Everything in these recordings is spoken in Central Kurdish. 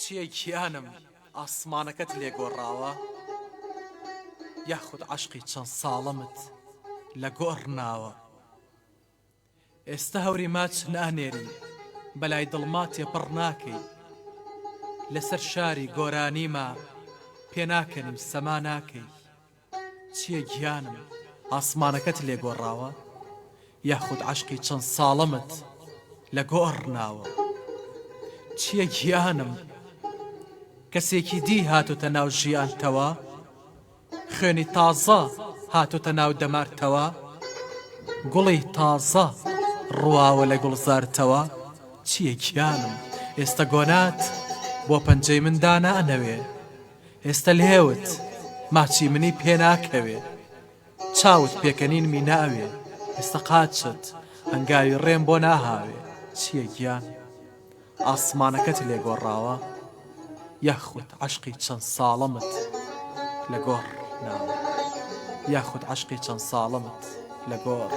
چیەکیانم ئاسمانەکەت لێگۆڕاوە یاخود عەشقی چەند ساڵەمت لە گۆڕناوە ئێستا هەوری ماچ نانێری بەلای دڵماتێ پڕ ناکەی لەسەر شاری گۆرانیمە پێناکەنیم سەما ناکەی چییە گیانم ئاسمانەکەت لێگۆڕاوە یاخود عەشقی چەند ساڵەمت لە گۆڕناوە چییە گیانم کەسێکی دی هاتوتە ناو ژیانتەوە خوێنی تازە هاتوتە ناو دەمارتەوە گوڵی تازە ڕواوە لە گوڵزارتەوە چییە گیانم ئێستا گۆنات بۆ پەنجەی مندا نانەوێ ئێستا لێوت ماچی منی پێ ناکەوێ چاوت پێکەنینمی ناوێ ئێستا قاچت هەنگاوی ڕێم بۆ ناهاوێ چییە گیان ئاسمانەکەت لێگۆڕاوە یاخود عەشقی چەند ساڵەمت لە گۆڕ ناوە یاخود عەشقی چەند ساڵەمت لە گۆڕ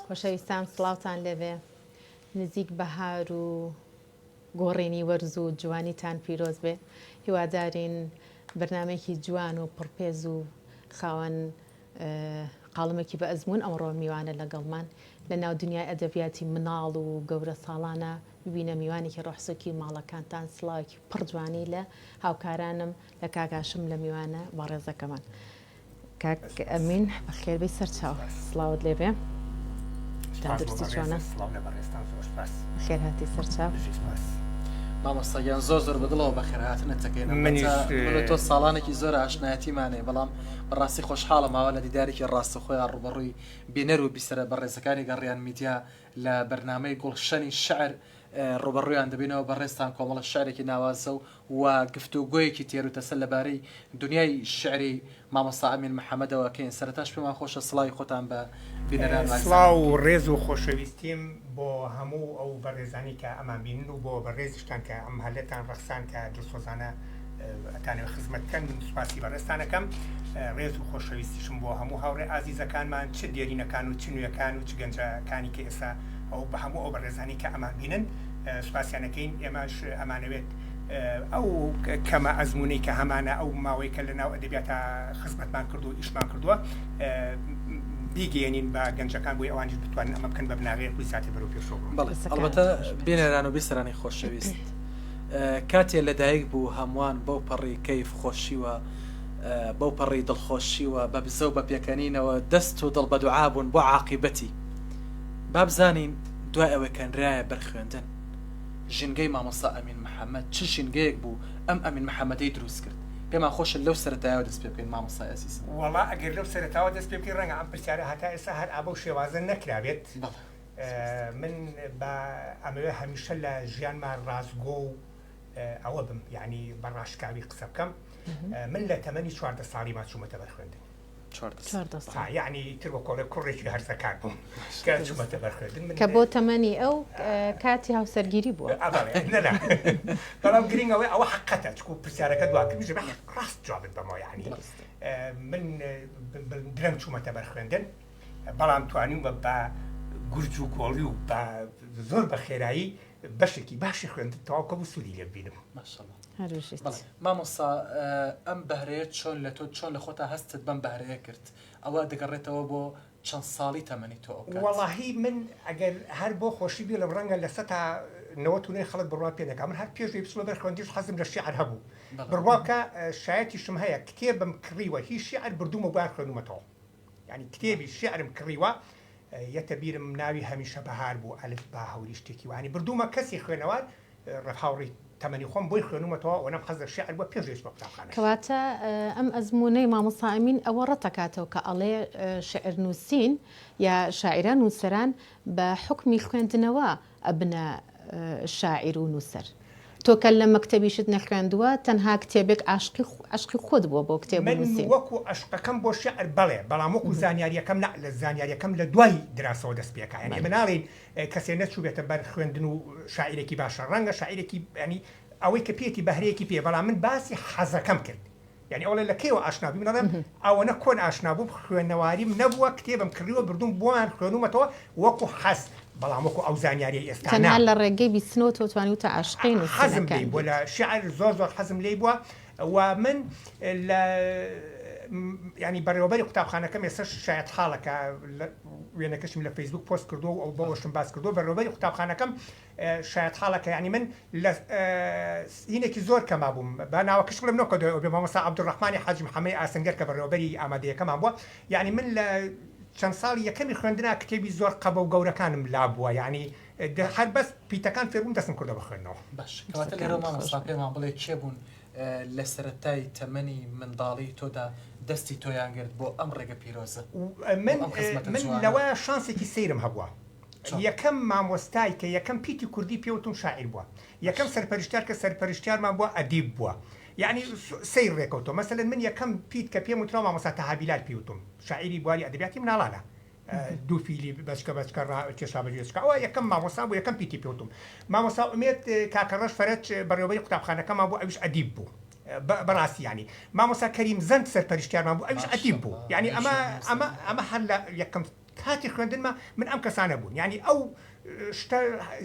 خۆشەویستان سڵاوتان لەوێ نزیک بەهار و گۆڕینی وەرز و جوانیتان پیرۆز بێ هیوادارین بەرنمەیەکی جوان و پڕپێز و خاوەن قاڵمێکی بە ئەزمون ئەمڕۆ میوانە لەگەڵمان لە ناو دنیای ئەدەبیاتی مناڵ و گەورە ساڵانە ببینە میوانێکی ڕۆحسوکی ماڵەکانتان سڵاوێکی پڕ جوانی لە هاوکارانم لە کاکاشم لە میوانە بە ڕێزەکەمان کاک ئەمین بەخێربەی سەرچاو سڵاوت لێبێ تەندروستی چۆنە خێر هاتی سەرچاو مامۆستاگیان زۆر بەدڵەوە بەخێرهاتنەتەکەین تۆ ساڵانێکی زۆر ئاشنایەتیمانێ بەڵام بەڕاستی خۆشحاڵە ماوە لە دیدارێکی ڕاستە خۆیان ڕوبەڕووی بینەر و بیسەرە بەڕێزەکانی گەڕیان میدیا لە بەرنامەی گوڵشەنی شەعر ڕوبەڕوویان دەبینەوە بەڕێستان کۆمەڵە شعرێکی ناوازە و گفتوگۆیەکی تێر و تەسەل لەبارەی دنیای شعری مامۆستا ئەمین محەممەدەوە کەین سەرەتاش پێمان خۆشە سڵاوی خۆتان بە بینەران سڵاو و ڕێز و خۆشەویستیم بۆ هەموو ئەو بەڕێزانی کە ئەمان بینن و بۆ بەڕێزیشتان کە ئەم هەلێتان ڕەخسان کە دڵسۆزانە ئەتانێ خزمەتکەن سوپاسی بەڕێستانەکەم ڕێز و خۆشەویستیشم بۆ هەموو هاوڕێ ئازیزەکانمان چ دیێرینەکان و چ نوێەکان و چ گەنجەکانی کە ئێستا ئەو بە هەموو ئەو بەڕێزانی کە ئەمان بینن سوپاسیانەکەین ئێمەش ئەمانەوێت ئەو کەمە ئەزمونەی کە هەمانە ئەو ماوەی کە لە ناو ئەدەبیاتە خزمەتمان کردو و ئیشمان کردووە بیگەێنین بە گەنجەکان بۆی ئەوانش بتوانن ئەمە بکەن بە بناغەیە کوزاتی بەرەو پێشەوە ئەڵبەتە بینەران و بیسەرانی خۆشەویست کاتێ لەدایک بوو هەمووان بەو پەڕی کەیف خۆشیوە بەو پەڕی دڵخۆشیوە بە بزە و بە پێکەنینەوە دەست و دڵ بە دوعا بوون بۆ عاقیبەتی با بزانین دوای ئەوەی کەنرایە بەرخوێندن ژینگەی مامۆستا ئەمین محەممەد چ ژینگەیەک بوو ئەم ئەمین محەممەدەی دروست کرد پێمان خۆشە لەو سەرەتایەوە دەست پێ بکەین مامۆستا ئەزیز وەڵا ئەگەر لەو سەرەتاوە دەست پێ بکەین ڕەنگە ئەم پرسیارە هەتا ئێستا هەر ئابە و شێوازە نەکرابێت من بە ئەمەوێ هەمیشە لە ژیانمان ڕازگۆ و ئەوە بم یعنی بەڕاشکاوی قسە بکەم من لە تەمەنی 14 ساڵی ماچوومەتە بەرخوێندن یعنی تر بە کۆڵێ کوڕێکی هەرزەکان بووم کە چوومەتە بەرخوێندن کە بۆ تەمەنی ئەو کاتی هاوسەرگیری بووە بەڵام گرنگەوەی ئەوە حقەتە چکو پرسیارەکە دواکردژ ڕاست جوابت بەمەوە یعنی من درەم چوومەتە بەرخوێندن بەڵام توانیم بە گورج و کۆڵی و بە زۆر بە خێرایی بەشێکی باشی خوێندن تەواو کە سوودی لێ ببینم مامۆستا ئەم بەهرەیە چۆن لە تۆ چۆن لە خۆتا هەستت بەم بەهرەیە کرد ئەوە دەگەڕێتەوە بۆ چەند ساڵی تەمەنی تۆ وەڵاهی من ئەگەر هەر بۆ خۆشی بێ لە ڕەنگە لە سەتا نەوەتونەی خەڵک بڕوا پێ دەکەم من هەر پێشوی بچمە بەرخوێندیش حەزم لە شیعر هەبوو بڕواکە شایەتیشم هەیە کتێبم کڕیوە هیچ شیعر بردوومە بۆیان خوێنومەتەوە یعنی کتێبی شیعرم کڕیوە یەتە بیرم ناوی هەمیشە بەهار بوو ئەلف با هەوری شتێکی وانی بردوومە کەسی خوێنەوە ڕەفهاوڕی تەمەنی خۆم بۆی خوێنومەتەوە و نەم حەزە شیعر بووە پێشێش بە قوتابخانە کەواتە ئەم ئەزمونەی مامۆستا ئەمین ئەوە ڕەتەکاتەوە کە ئەڵێ شعر نووسین یا شاعران نووسەران بە حکمی خوێندنەوە ئەبنە شاعر و نووسەر تۆ کە لە مەکتەبیشت نەخوێندووە تەنها کتێبێک عشقی خۆت بووە بۆ کتێب من وەکو عشقەکەم بۆ شیعر بەڵێ بەڵام وەکو زانیاریەکەم لە زانیاریەکەم لە دوای دراسەوە دەست پێکە یعنی مناڵین کەسێ نەچوو بێتە بەر خوێندن و شاعیرێکی باشە ڕەنگە شاعیرێکی ینی ئەوەی کە پێێتی بەهرەیەکی پێ بەڵام من باسی حەزەکەم کرد یعنی ئەوڵێ لە کێوە ئاشنابی منەڵێم ئەوەنە کۆن ئاشنابوو خوێندنەواریم نەبووە کتێبم کڕیوە بردوم بۆمان خوێنومەتەوە وەکو حەز بەڵام وەکو ئەو زانیاری ئێستا تەنها لە ڕێگەی بیستنەوە تۆتوانی وتە عاشقین و حەزم لێی بووە لە شیعر زۆر حەزم لێی بووە و من لە ینی بەڕێوەبەری قوتابخانەکەم ێستا شایەت حاڵەکە وێنەکەشم لە فەیسبوک پۆست کردو و ئەو بەوەشم باس کردو بەڕێوەبەری قوتابخانەکەم شایەت حاڵەکە ینی من لە هینێکی زۆر کەما بووم بە ناوەکەش بڵم نەکە بێ مامۆستا عەبدوڕەحمانی حاجی محەممەد ئاسەنگەر کە بەڕێوەبەری ئامادەیەکەمان بووە یعنی من لە چەند ساڵی یەکەمی خوێندنا کتێبی زۆر قەبە و گەورەکانم لا بووە ینی هەر بەس پیتەکان فێربوون دەستم کردە بخوێنەوە باش کەواتە لێرە مامۆستا پێمان بڵێ کێ بوون لە سەرەتای تەمەنی منداڵی تۆدا دەستی تۆیان گرت بۆ ئەم ڕێگە پیرۆزە من لەوە شانسێکی سەیرم هەبووە یەکەم مامۆستای کە یەکەم پیتی کوردی پێوتم شاعیر بووە یەکەم سەرپەرشتیار کە سەرپەرشتیارمان بووە ئەدیب بووە یعنی سیر ڕێکەوتۆ مەسەلەن من یەکەم پیت کە پێم وترا مامۆستا تەهابیلال پێوتم شاعیری بواری ئەدەبیاتی مناڵانە دوو فیلی بەچکە کێشا بەجێچکە ئەوە یەکەم مامۆستا بوو یەکەم پیتی پێوتم مامۆستا ئومێد کاکەڕەش فەرەج بەڕێوەبەری قوتابخانەکەمان بوو ئەویش ئەدیب بوو بەڕاستی ینی مامۆستا کەریم زەند سەرپەرشتیارمان بوو ئەویش ئەدیب بوو یعنی ئەمە هەر لە یەکەم کاتی خوێندنمە من ئەم کەسانە بوون ینی ئەو شتە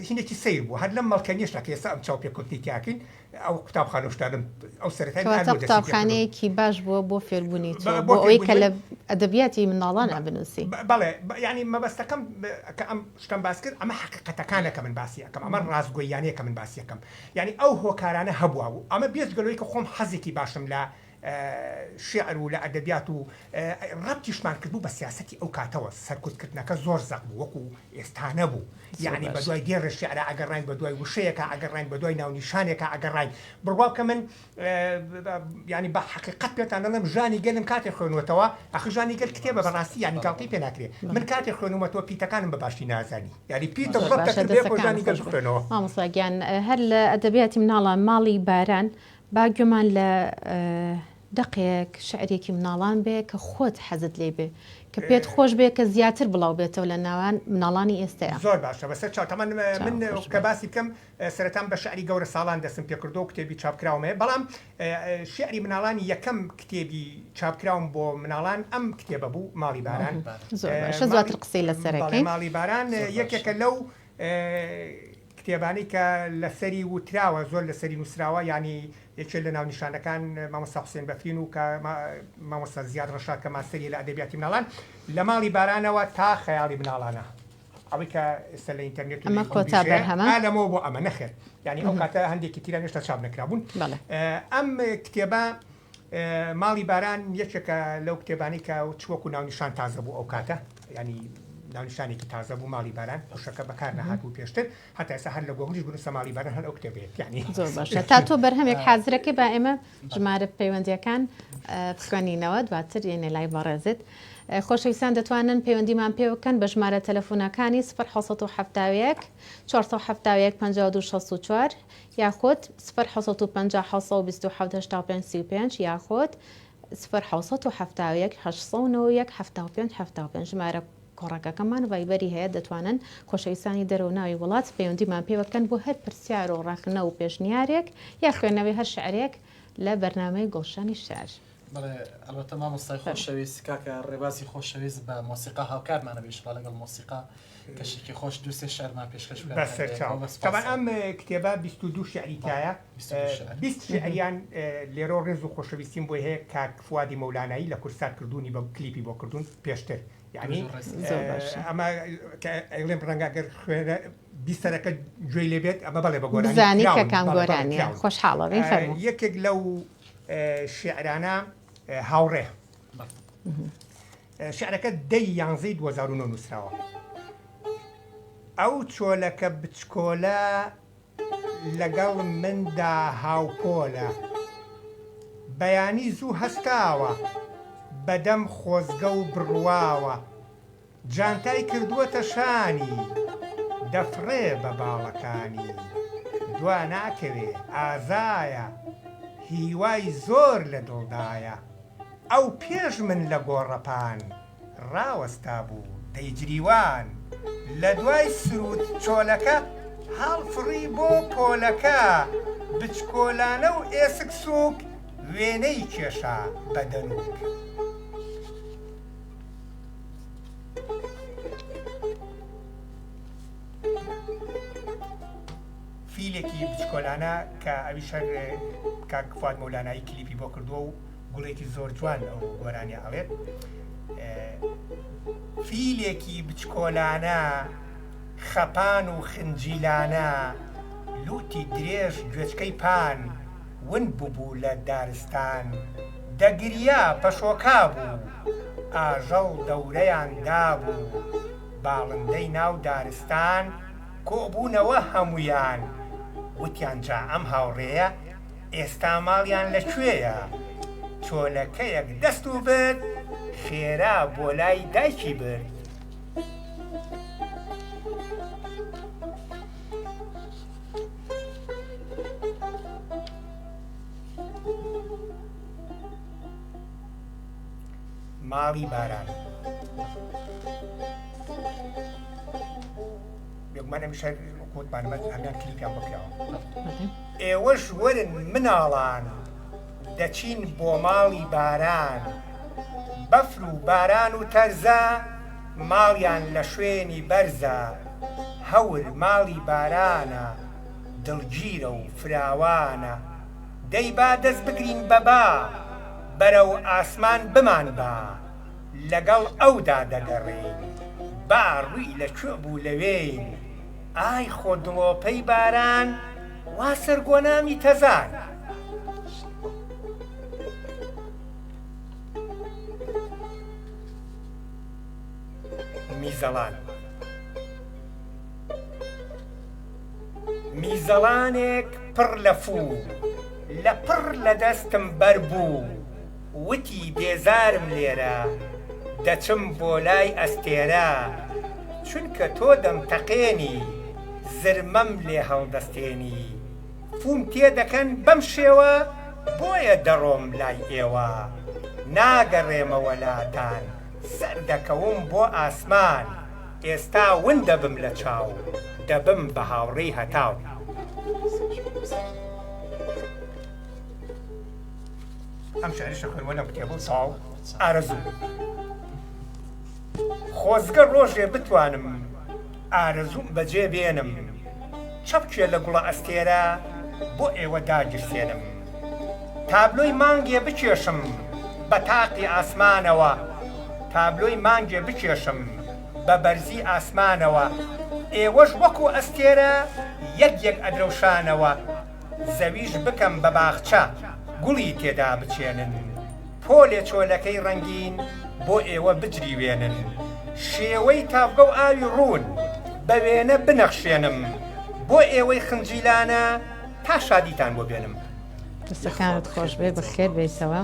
هینێکی سیر بوو هەر لەم مەڵکەنیشتە کە ئێستا ئەم چاو پێکوتی تیاکەین ئەو قوتابخانە شتادم ئەو سەرەتای قوتابخانەیەکی باش بووە بۆ فێربوونی بۆ ئەوەی کە لە ئەدەبیاتی مناڵان بنووسی بەڵێ ینی مەبەستەکەم کە ئەم شتم باس کرد ئەمە حقیقەتەکانە کە من باسی یەکەم ئەمە ڕاستگۆیانەیە کە من باسی یەکەم ینی ئەو هۆکارانە هەبووە بوو ئەمە بێجگەلەوەی کە خۆم حەزێکی باشم لە شعر و لە ئەدەبیات و ڕەبتیشمان کردبوو بە سیاسەتی ئەو کاتەوە سەرکوتکردنەکە زۆر زەق بوو وەکو ئێستانە بوو یعنی بە دوای دێڕە شعرە ئەگەڕین بە دوای وشەیەکە ئەگەڕین بە دوای ناونیشانێکە ئەگەڕین بڕواو کە من ینی بە حقیقت پێتان دەڵێم ژانی گەلم کاتێک خوێنوەتەوە ئەخ ژانی گەل کتێبە بەڕاستی ینی گاڵتەی پێ ناکرێت من کاتێک خوێنومەتەوە پیتەکانم بە باشی نازانی یعنی پیتە ڕەبتەکرد بێ بۆ ژانی گەل خوێنەوە مامۆستا گیان هەر لە ئەدەبیاتی مناڵان ماڵی باران با گوێمان لە دقێک شعرێکی مناڵان بێ کە خۆت حەزت لێ بێ کە پێت خۆش بێ کە زیاتر بڵاو بێتەوە لە ناوان مناڵانی ئێستەیە زۆر باشە بەسەر چاوتەمان من کە باسی بکەم سەرەتان بە شعری گەورە ساڵان دەستم پێکردو و کتێبی چاپکراومەیە بەڵام شعری مناڵانی یەکەم کتێبی چاپکراوم بۆ مناڵان ئەم کتێبە بوو ماڵی باران زۆرتر قسەی لەسەرەکەی ماڵی باران یەکێکە لەو کتێبانی کە لەسەری وتراوە زۆر لەسەری نووسراوە ینی یەکێک لە ناونیشانەکان مامۆستا حوسێن بەفرین و کە مامۆستا زیاد ڕەشاد کە ماستەری لە ئەدەبیاتی مناڵان لە ماڵی بارانەوە تا خەیاڵی مناڵانە ئەوەی کە ئێستا لە ئینتەرنێت لەمەوە بۆ ئەمە نەخێت ینی ئەو کاتە هەندێکی تیران هێشتا چاپ نەکرابوون ئەم کتێبە ماڵی باران یەکێکە لەو کتێبانی کە چوەکو ناونیشان تازە بوو ئەو کاتە ینی ناونیشانێکی تازە بوو ماڵی باران خوشەکە بەکار نەهاتبوو پێشتر هەتا ئێستا هەر لە گۆگلیش بنووسە ماڵی باران هەر ئەو کتێبێت یعنی زۆر باشە تا تۆ بەرهەمێک حازرەکەی با ئێمە ژمارە پەیوەندیەکان بخوێنینەوە دواتر یێنێ لای بەڕێزت خۆشەویستان دەتوانن پەیوەندیمان پێ بکەن بە ژمارە تەلەفۆنەکانی 1970 471 5264 یاخود 1950 یاخود 1970 891 ژمارە کۆڕەکەکەمان ڤایبەری هەیە دەتوانن خۆشەویستانی دەرەوە ناوی وڵات پەیوەندیمان پێ بکەن بۆ هەر پرسیار و ڕاکردنە و پێشنیارێک یا خوێندنەوەی هەر شعرێک لە بەرنامەی گۆڵشانی شعر. بەڵێ ئەلبەتە مامۆستای خۆشەویست کاکە ڕێبازی خۆشەویست بە مۆسیقا هاوکارمانە بێشڵا لەگەڵ مۆسیقا کەشێکی خۆش دووسێ شعرمان پێشکەش طبعا ئەم کتێبە 22 شعری تایە 20 شعریان لێرۆ ڕێز و خۆشەویستیم بۆی هەیە کاک فوادی مەولانایی لە کورسات کردوونی بە کلیپی بۆ کردوون پێشتر یعنی ئەمە ئەڵێم ڕەنگەگەر خوێنە بیستەرەکە گوێی لێ بێت ئەمە بەڵێ بە گۆرانی زانی کە کام گۆرانیە خۆشحاڵە یەکێک لەو شعرانە هاوڕێ شعرەکە 11 2009 نووسراوە ئەو چۆلەکە بچکۆلە لەگەڵ مندا هاوپۆلە بەیانی زوو هەستاوە بەدەم خۆزگە و بڕواوە جانتای کردووەتە شانی دەفڕێ بە باڵەکانی دوا ناکەوێ ئازایە هیوای زۆر لە دڵدایە ئەو پێش من لە گۆڕەپان ڕاوەستا بوو دەیجریوان لە دوای سرود چۆلەکە هەڵفڕی بۆ پۆلەکە بچکۆلانە و ئێسک سووک وێنەی کێشا بە دەنووک فیلێکی بچکۆلانە کە ئەویش هەر کاک فواد مەولانایی کلیپی بۆ کردووە و گوڵێکی زۆر جوان ئەو گۆرانی ئەڵێت فیلێکی بچکۆلانە خەپان و خنجیلانە لوتی درێژ گوێچکەی پان ون بوو لە دارستان دەگریا پەشۆکا بوو ئاژەڵ دەورەیان دابوو باڵندەی ناو دارستان کۆبوونەوە هەمویان وتیان جا ئەم هاوڕێیە ئێستا ماڵیان لەکوێیە چۆلەکەیەک دەست و برد خێرا بۆ لای دایکی برد ماڵی باران بێگومان ئەمیشە کۆتمانمە هەمیان کلیپیان بکراوە ئێوەش وەرن مناڵان دەچین بۆ ماڵی باران بەفر و باران و تەرزە ماڵیان لە شوێنی بەرزە هەور ماڵی بارانە دڵگیرە و فراوانە دەی با دەست بگرین بەبا بەرەو ئاسمان بمان با لەگەڵ ئەودا دەگەڕین با ڕووی لەکوێ بوو لەوێین ئای خۆ دڵۆپەی باران وا سەرگۆنامی تەزان میزەڵان میزەڵانێک پڕ لە فوو لە پڕ لە دەستم بەربوو وتی بێزارم لێرە دەچم بۆ لای ئەستێرە چونکە تۆ دەمتەقێنی زرمەم لێ هەڵدەستێنی فوم تێدەکەن بەم شێوە بۆیە دەڕۆم لای ئێوە ناگەڕێمە وەلاتان سەردەکەوم بۆ ئاسمان ئێستا ون دەبم لە چاو دەبم بە هاوڕێی هەتاو ئەم شعریشە خوێنوە لەم کتێبە ساڵ ئارەزوو خۆزگە ڕۆژێ بتوانم ئارەزوم بەجێ بێنم چەپکێ لە گوڵە ئەستێرە بۆ ئێوە داگیرسێنم تابلۆی مانگێ بکێشم بە تاقی ئاسمانەوە تابلۆی مانگێ بکێشم بە بەرزی ئاسمانەوە ئێوەش وەکو ئەستێرە یەک ئەدرەوشانەوە زەویش بکەم بە باخچە گوڵی تێدا بچێنن پۆلێ چۆلەکەی ڕەنگین بۆ ئێوە بجریوێنن شێوەی تابگە و ئاوی ڕوون بە وێنە بنەخشێنم بۆ ئێوەی خنجیلانە تا شادیتان بۆ بێنم دەستەکانت خۆش بێ بەخێر بێیتەوە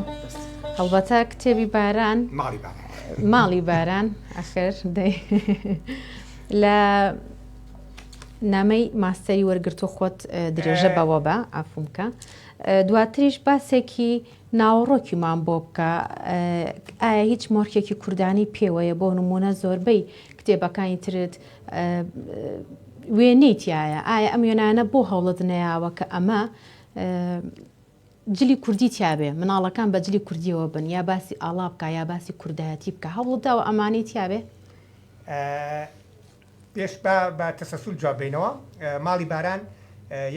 هەڵبەتە کتێبی باران ماڵی باران ئەخر لە نامەی ماستەری وەرگرتو خۆت درێژە بەوە بە ئافومکە دواتریش باسێکی ناوەڕۆکیمان بۆ بکە ئایا هیچ مۆرکێکی کوردانی پێوەیە بۆ نمونە زۆربەی کتێبەکانی ترت وێنەی تایە ئایا ئەم وێنانە بۆ هەوڵت نەیاوە کە ئەمە جلی کوردی تیاابێ مناڵەکان بە جلی کوردیەوە بن یا باسی ئاڵا بکە یا باسی کوردایەتی بکە هەوڵداوە ئەمانی تیاابێ پێش بە تەسەسول جوابینەوە ماڵی باران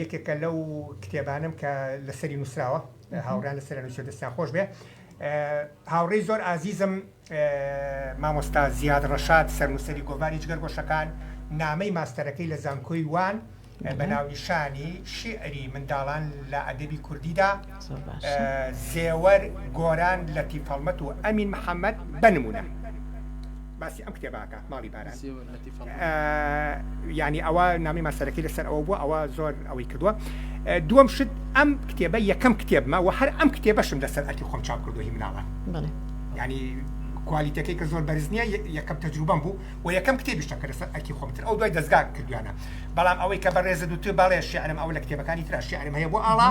یەکێکە لەو کتێبانم کە لەسەری نووسراوە هاوڕان لەسەر نووسێ دەستیان خۆش بێ هاوڕێی زۆر ئازیزم مامۆستا زیاد ڕەشاد سەرنووسەری گۆڤاری جگەر گۆشەکان نامەی ماستەرەکەی لە زانکۆی وان بە ناونیشانی شیعری منداڵان لە ئەدەبی کوردیدا زێوەر گۆران لەتیفەڵمەت و ئەمین محەممەد بنمونە باسی ئەم کتێباکە ماڵی باران ینی ئەوە نامی ماسەرەکەی لەسەر ئەوە بووە ئەوە زۆر ئەوەی کردووە دووەم شت ئەم کتێبە یەکەم کتێبمە و هەر ئەم کتێبەشم لەسەر ئەتی خۆم چاپ کردوهی مناڵە ینی کوالیتەکەی کە زۆر بەرز نییە یەکەم تەجروبەم بوو و یەکەم کتێبیشتە کە لەسەر ئەکی خۆمتر ئەو دوای دەستگا کردوانە بەڵام ئەوەی کە بەڕێزە دووتر باڵێ شیعرم ئەو لە کتێبەکانی ترا شیعرم هەیە بۆ ئاڵا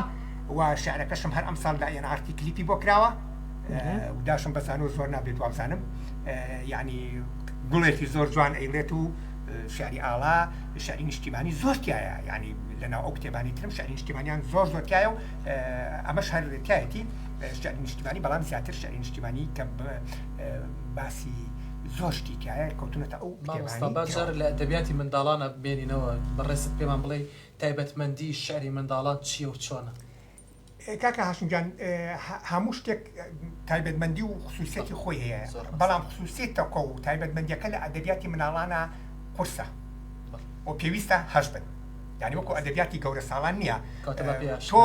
و شیعرەکەشم هەر ئەم ساڵدا یەن ئارتی کلیپی بۆ کراوە و داشم بەزانۆ زۆر نابێت وابزانم ینی گوڵێکی زۆر جوان ئەیڵێت و شعری ئاڵا شعری نیشتیمانی زۆر تایە ینی لەناو ئەو کتێبانی ترم شعری نیشتیمانیان زۆر تایە و ئەمەش هەر تایەتی شعری نیشتیمانی بەڵام زیاتر شعری نیشتیمانی کە باسی زۆر شتیکایە کەوتونەتە ئەو بەجار لە ئەدەبیاتی منداڵانە بێنینەوە بەڕێست پێمان بڵێ تایبەتمەندی شعری منداڵان چییە و چۆنە؟ کاکە هاشمجان هەموو شتێک تایبەتمەندی و خصوصیەتی خۆی هەیە بەڵام خصوصیەتەکە و تایبەتمەندیەکە لە ئەدەبیاتی مناڵانە قورسە و پێویستە هەش بن یعنی وەکو ئەدەبیاتی گەورە ساڵان نییە تۆ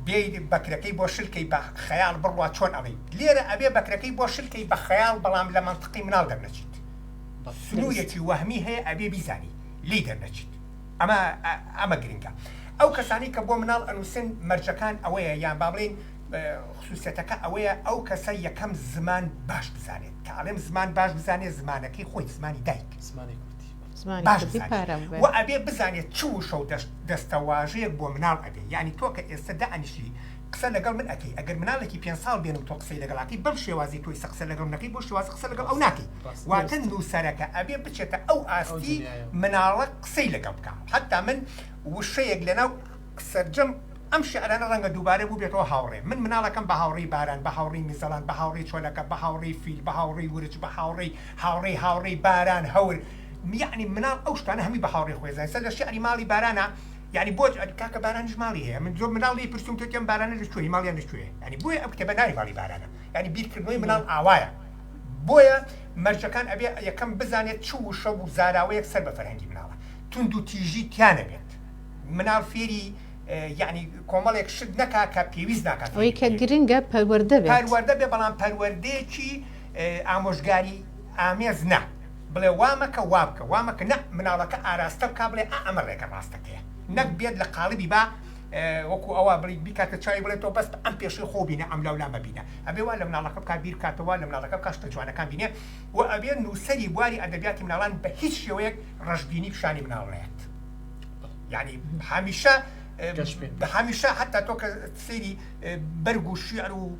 بێ بەکرەکەی بۆ شلکەی بە خەیاڵ بڕوا چۆن ئەڵی لێرە ئەبێ بەکرەکەی بۆ شلکەی بە خەیاڵ بەڵام لە منطقی مناڵ دەرنەچیت سنوورێکی وەهمی هەیە ئەبێ بیزانی لی دەرنەچیت ئەمە گرنگە ئەو کەسانی کە بۆ مناڵ ئەنووسن مەرجەکان ئەوەیە یان با بڵێن خصوصیەتەکە ئەوەیە ئەو کەسە یەکەم زمان باش بزانێت کە ئەڵێم زمان باش بزانێت زمانەکەی خۆی زمانی دایک باش و ئەبێ بزانێت چ و شەو دەستەواژەیەک بۆ مناڵ ئەبێ یعنی تۆ کە ئێستا دائنیشی قسە لەگەڵ من ئەەکەی ئەگەر مناڵێکی 5 ساڵ بێنم تۆ قسەی لەگەڵاتی بەم شێوازی تۆی قسە لەگەڵ نەکەی بۆ شێواز قسە لەگەڵ ئەو ناکەی واتە نووسەرەکە ئەبێ بچێتە ئەو ئاستی مناڵە قسەی لەگەڵ بکە حتا من وشەیەک لەناو سەرجەم ئەم شعرانە ڕەنگە دووبارە بوو بێتەوە هاوڕێ من مناڵەکەم بە هاوڕێی باران بە هاوڕێی میزەڵان بە هاوڕێی چۆلەکە بە هاوڕێی فیل بە هاوڕێی ورچ بە هاوڕێی باران هەور یعنی مناڵ ئەو شتانە هەمی بە هاوڕێ خۆێزان سەر لە شعری ماڵی بارانە یعنی بۆ کاکە بارانش ماڵی هەیە من زۆر مناڵی پرسیوم تۆ بارانە لەکوێی ماڵیان لەکوێ ینی بۆیە ئەو کتێبە ناوی ماڵی بارانە ینی بیرکردنەوەی مناڵ ئاوایە بۆیە مەرجەکان ئەبێ یەکەم بزانێت چ و شەو و زاراوەیەک سەر بە فەرهەنگی مناڵە تونند و تیژی تیانە بێت مناڵ فێری یعنی کۆمەڵێک شت نەکا کە پێویست ناکات ئەوەی کە گرنگە پەروەردە بێ بەڵام پەروەردەیەکی ئامۆژگاری ئامێز نە بڵێ وامەکە وامەکە نە مناڵەکە ئاراستە بکا بڵێ ئەمە ڕێکە ڕاستەکەیە نەک بێت لە قاڵبی با وەکو ئەوە بڵی بیکاتە چای بڵێت تۆ بەست ئەم پێشی خۆ بینە ئەم لەولا مەبینە ئەبێ وا لە مناڵەکە بکات بیر کاتەوە لە مناڵەکە بکات شتە جوانەکان بینێ و ئەبێ نووسەری بواری ئەدەبیاتی مناڵان بە هیچ شێوەیەک ڕەشبینی پیشانی مناڵ نێت یعنی هەمیشە حتا تۆ کە سێری بەرگ و شیعر و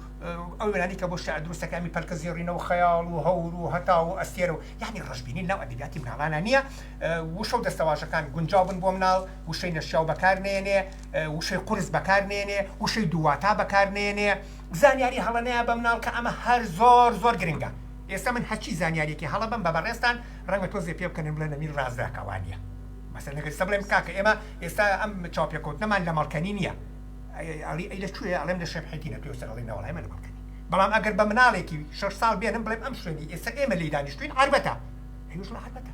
ئەو وێنانی کە بۆ شیعر دروستەکانی پەلکە زێڕینەوە خەیاڵ و هەور و هەتا و ئەستێرە و یعنی ڕەشبینی لەو ئەدەبیاتی مناڵانە نییە وشە و دەستەواژەکان گونجاو بن بۆ مناڵ وشەی نەشیاو بەکارنێنێ وشەی قورس بەکارنێنێ وشەی دوواتا بەکارنێنێ زانیاری هەڵەنەیە بە مناڵ کە ئەمە هەر زۆر گرنگە ئێستا من هەچی زانیاریەکی هەڵە بم بە بەڕێستان ڕەنگە تۆ زێ پێ بکەن بڵێ نەمیر ڕازداکەوانیە مثلا نەگەر سەبڵێم کاکە ئێمە ئێستا ئەم چاوپێکەوتنەمان لە مەڵکەنی نییە ئەی لەکوێ ئەڵێم لە شێبحەتینە پێویستە ئەڵێ ناوەڵای من لە مەڵکەنی بەڵام ئەگەر بە مناڵێکی 6 ساڵ بێنم بڵێم ئەم شوێنی ئێستا ئێمە لێی دانیشتوین عربەتە هێوش لە عربەتە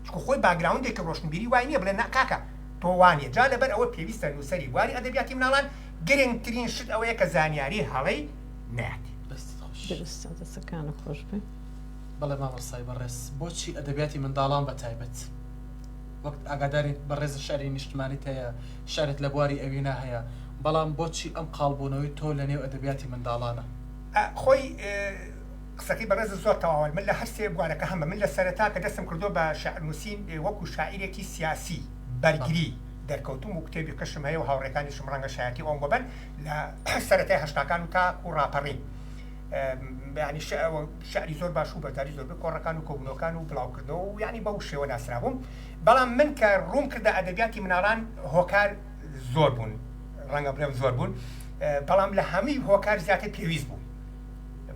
چکو خۆی باگراوندێکە ڕۆشنبیری وای نییە بڵێ کاکە تۆ وانیە جا لەبەر ئەوە پێویستە نووسەری واری ئەدەبیاتی مناڵان گرنگترین شت ئەوەیە کە زانیاری هەڵەی نایەتی دەستەکانە خۆش بێ بەڵێ مامۆستای بەڕێز بۆچی ئەدەبیاتی منداڵان بە تایبەت وەک ئاگاداری بەڕێز شعری نیشتمانیت هەیە شارێت لە بواری ئەوینا هەیە بەڵام بۆچی ئەم قاڵبوونەوەی تۆ لە نێو ئەدەبیاتی منداڵانە خۆی قسەکەی بەڕێز زۆر تەواوە من لە هەر سێ بوارەکە هەمە من لە سەرەتا کە دەستم کردو بە شعرنووسین وەکو شاعیرێکی سیاسی بەرگری دەرکەوتم و کتێبی قشم هەیە و هاوڕێکانیشم ڕەنگە شایەتی ئەوم ببەن لە سەرەتای هەشتاکان و تاکو ڕاپەڕین ینی شعری زۆر باش و بەداری زۆر کۆڕەکان و کۆبنەوەکان و بڵاوکردنەوە و ینی بەو شێوە ناسرابووم بەڵام من کە ڕوون کردە ئەدەبیاتی مناڵان هۆکار زۆر بوون ڕەنگە بڵێم زۆر بوون بەڵام لە هەمووی هۆکار زیاتر پێویست بوو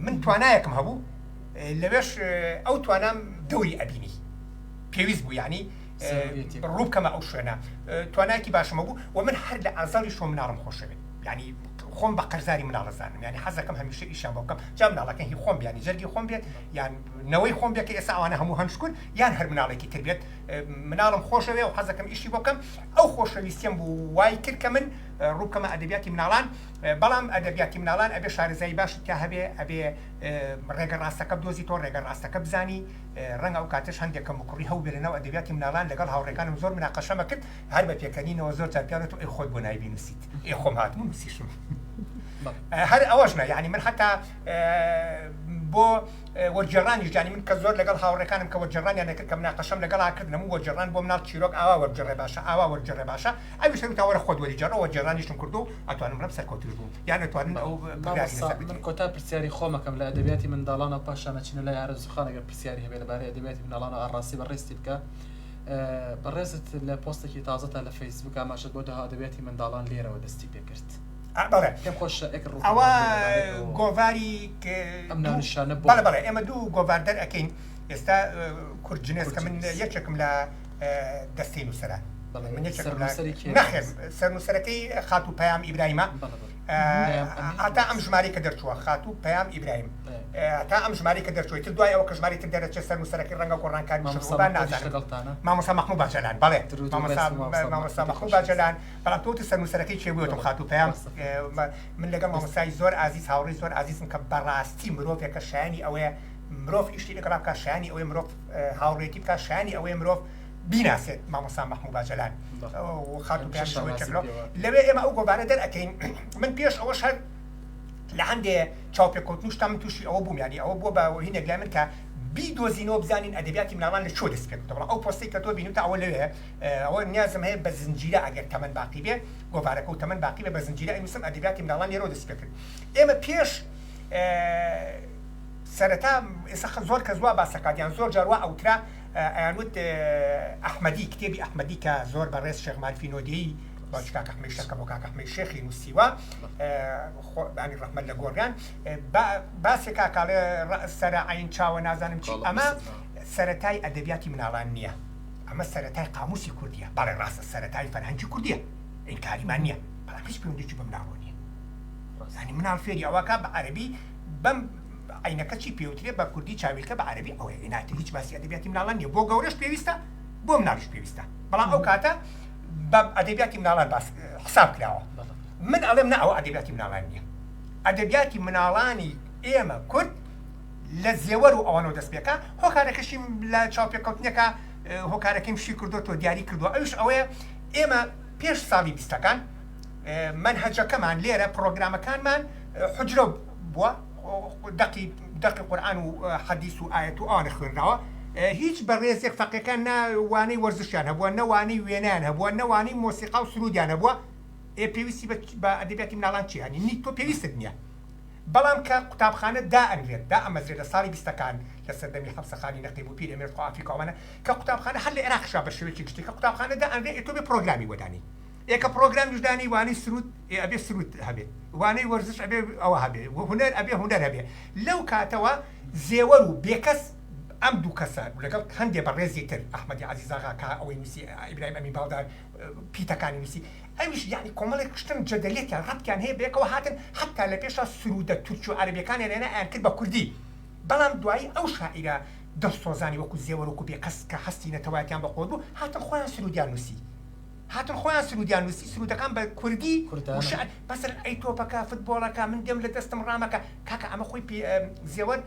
من توانایەکم هەبوو لەوێش ئەو توانام دەوری ئەبینی پێویست بوو ینی ڕووبکەمە ئەو شوێنە توانایەکی باشمە بوو و من هەر لە ئازاڵی شۆ مناڵم خۆشەوێت ینی خۆم بە قەرزاری مناڵەزانم ینی حەزەکەم هەمیشە ئیشان بۆ بکەم جا مناڵەکە هی خۆم بیانی جەرگی خۆم بێت یان نەوەی خۆم بێت کە ئێستا ئەوانە هەموو هەنشکون یان هەر مناڵێکی تر بێت مناڵم خۆشەوێ و حەزەکەم ئیشی بۆ بکەم ئەو خۆشەویستیم بوو وای کرد کە من ڕووبکەمە ئەدەبیاتی مناڵان بەڵام ئەدەبیاتی مناڵان ئەبێ شارەزایی باشت کە هەبێ ئەبێ ڕێگە ڕاستەکە بدۆزی تۆ ڕێگە ڕاستەکە بزانی ڕەنگە ئەو کاتش هەندێکم کوڕی هەو بێنەوە ئەدەبیاتی مناڵان لەگەڵ هاوڕێکانم زۆر مناقەشەمە کرد هەر بە پێکەنینەوە زۆر جارپیانێت و ئەی خۆت بۆ نایبی نووسیت ئێ خۆم هاتم و نووسیشم هەر ئەوەشنە یعنی من حتا بۆ وەرجێڕانی ژانی من کە زۆر لەگەڵ هاوڕێکانم کە وەرجێڕانیان نەکرد کە مناقەشەم لەگەڵا کردنم و وەرجێڕان بۆ مناڵ چیرۆک ئاوا وەرجێڕێ باشە ئاوا وەرجێڕێ باشە ئەویش تاوەرە خۆت وەریجێڕەوە وەرجێڕانیشم کردو و ئەتوانم ڕەب سەرکەوتوش بووم یان ئەتوانن ئەو من کۆتا پرسیاری خۆمەکەم لە ئەدەبیاتی منداڵانە پاشانە چینە لای ئارەزوخان ئەگەر پرسیاری هەبێت لەبارەی ئەدەبیاتی منداڵانە ئاڕاستی بەڕێستی بکە بەڕێزت لە پۆستێکی تازەتە لە فەیسبوک ئاماژەت بۆ داها ئەدەبیاتی منداڵان لێرەوە دەستی پێکرد بەڵێ پێم خۆش ئەوە گۆڤاری بەڵێ ئێمە دوو گۆڤاردەر ئەەکەین ئێستا کورجنێس کە من یەکێکم لە دەستەی نووسرە نەخێر سەرنووسەرەکەی خات و پەیام ئیبراهیمە هەتا ئەم ژمارەی کە دەرچووە خات و پەیام ئیبراهیم تا ئەم ژمارەی کە دەرچووی تر دوای ئەوە کە ژمارەی تر دەرەچێت سەرنووسەرەکەی ڕەنگە گۆڕانکاری شەڕوبان نازانم مامۆستا مەحموود باجەلان بەڵێ مامۆستا مەحموود باجەلان بەڵام تۆ سەرنووسەرەکەی چێ بوویەوە خات و پەیام من لەگەڵ مامۆستای زۆر ئازیز هاوڕێی زۆر ئازیزم کە بەڕاستی مرۆڤێکە شایانی ئەوەیە مرۆڤ ئیشتی لەگەڵا بکات شایانی ئەوەی مرۆڤ هاوڕێتی بکات شایانی ئەوەی مرۆڤ بیناسێت مامۆستا مەحموود باجەلان خات و پەیام شەوەی چەکرەوە لەوێ ئێمە ئەو گۆڤارە دەرئەکەین من پێش ئەوەش هەر لە هەندێ چاوپێککەوتنوشتا من تووشی ئەوە بووم یانی ئەوە بۆ باهینێک لای من کە بیدۆزینەوە بزانین ئەدەبیاتی مناڵان لە چۆ دەست پێکەوە ئەو پۆستی کە تۆ بینیتە ئەوە لەوێ ئەوە نیازم هەیە بە زنجیرە ئەگەر تەمەن باقی بێ گۆڤارەکە و تەمەن باقی بێ بە زنجیرە ئەنووسم ئەدەبیاتی مناڵان لێرەوە دەست پێکرد ئێمە پێش سەرەتا ئێستا زۆر کە زوا باسەکاتیان زۆر جاروا ئەوترا ئەیانوت ئەحمەدی کتێبی ئەحمەدی کە زۆر بەڕێز شێخ مارفی نۆدیی باش کاک ئەحمەد شەکە بۆ کاک ئەحمەد شێخی نووسیوە بانی ڕەحمەت لە گۆڕیان باسێکا کاڵێ سەرە عین چاوە نازانم چی ئەمە سەرەتای ئەدەبیاتی مناڵان نییە ئەمە سەرەتای قاموسی کوردیە بەڵێ ڕاستە سەرەتای فەرهەنگی کوردیە ئینکاریمان نییە بەڵام هیچ پەیوەندیی بە مناڵۆ نییە زانی مناڵ فێری ئەوەکە بە عەرەبی بەم عینەکە چی پێوترێ بە کوردی چاویلکە بە عەرەبی ئەوەیە ئیناتە هیچ باسی ئەدەبیاتی مناڵان نییە بۆ گەورەش پێویستە بۆ مناڵیش پێویستە بەڵام ئەو کاتە بە ئەدەبیاتی مناڵان باس حساب کراوە من ئەڵێم نە ئەوە ئەدەبیاتی مناڵان نییە ئەدەبیاتی مناڵانی ئێمە کورد لە زێوەر و ئەوانەوە دەست پێکە هۆکارەکەشیم لە چاوپێکەوتنێکە هۆکارەکەیم شی کردوتۆ دیاری کردووە ئەوش ئەوەیە ئێمە پێش ساڵی بیستەکان منهەجەکەمان لێرە پرۆگرامەکانمان حجرە بووە دەقی قورئان و حەدیث و ئایەت و ئەوانە خوێندراوە هیچ بەڕێزێک فەقیەکان نەوانەی وەرزشیان هەبووە نەوانەی وێنیان هەبووە نەوانەی مۆسیقا و سرودیان هەبووە پێویستی بە ئەدەبیاتی مناڵان چی هەنی نیت تۆ پێویستت نییە بەڵام کە قوتابخانە دائەنوێت دائەمەزرێت لە ساڵی بیستەکان لە سەردەمی حەفسەخانی نەقیب و پیرەمێرد خۆ ئافریقاوانە کە قوتابخانە هەر لە عێراقشا بە شێوەیەکی گشتی کە قوتابخانە دائەنوێت تۆ بێ پرۆگرامی وەدانی ئێکە پرۆگرام وجدانی وانەی سرود ئەبێ سرود هەبێت وانەی وەرزش ئەبێ ئەوە هەبێ هونەر ئەبێ هونەر هەبێ لەو کاتەوە زێوەر و بێکەس ئەم دوو کەسە لەگەڵ هەندێ بەڕێزی تر ئەحمەدی عەزیزاغا کە ئەوەی نووسی ئیبراهیم ئەمین باودار پیتەکانی نووسی ئەمیش یعنی کۆمەڵێک شتن جەدەلێتیان ڕەبتیان هەیە بێکەوە هاتن حتا لە پێشا سرودە تورکی و عەرەبیەکانیان هێنا ئەیان کرد بە کوردی بەڵام دوایی ئەو شاعیرە دەستۆزانی وەکو زێوەر وەکو بێکەس کە هەستی نەتەوایەتیان بە خۆت بوو هاتن خۆیان سرودیان نووسی سرودەکان بە کوردی وشعر بەسەر ئەی تۆپەکە فوتبۆڵەکە من دێم لە دەستم ڕامەکە کاکە ئەمە خۆی زێوەر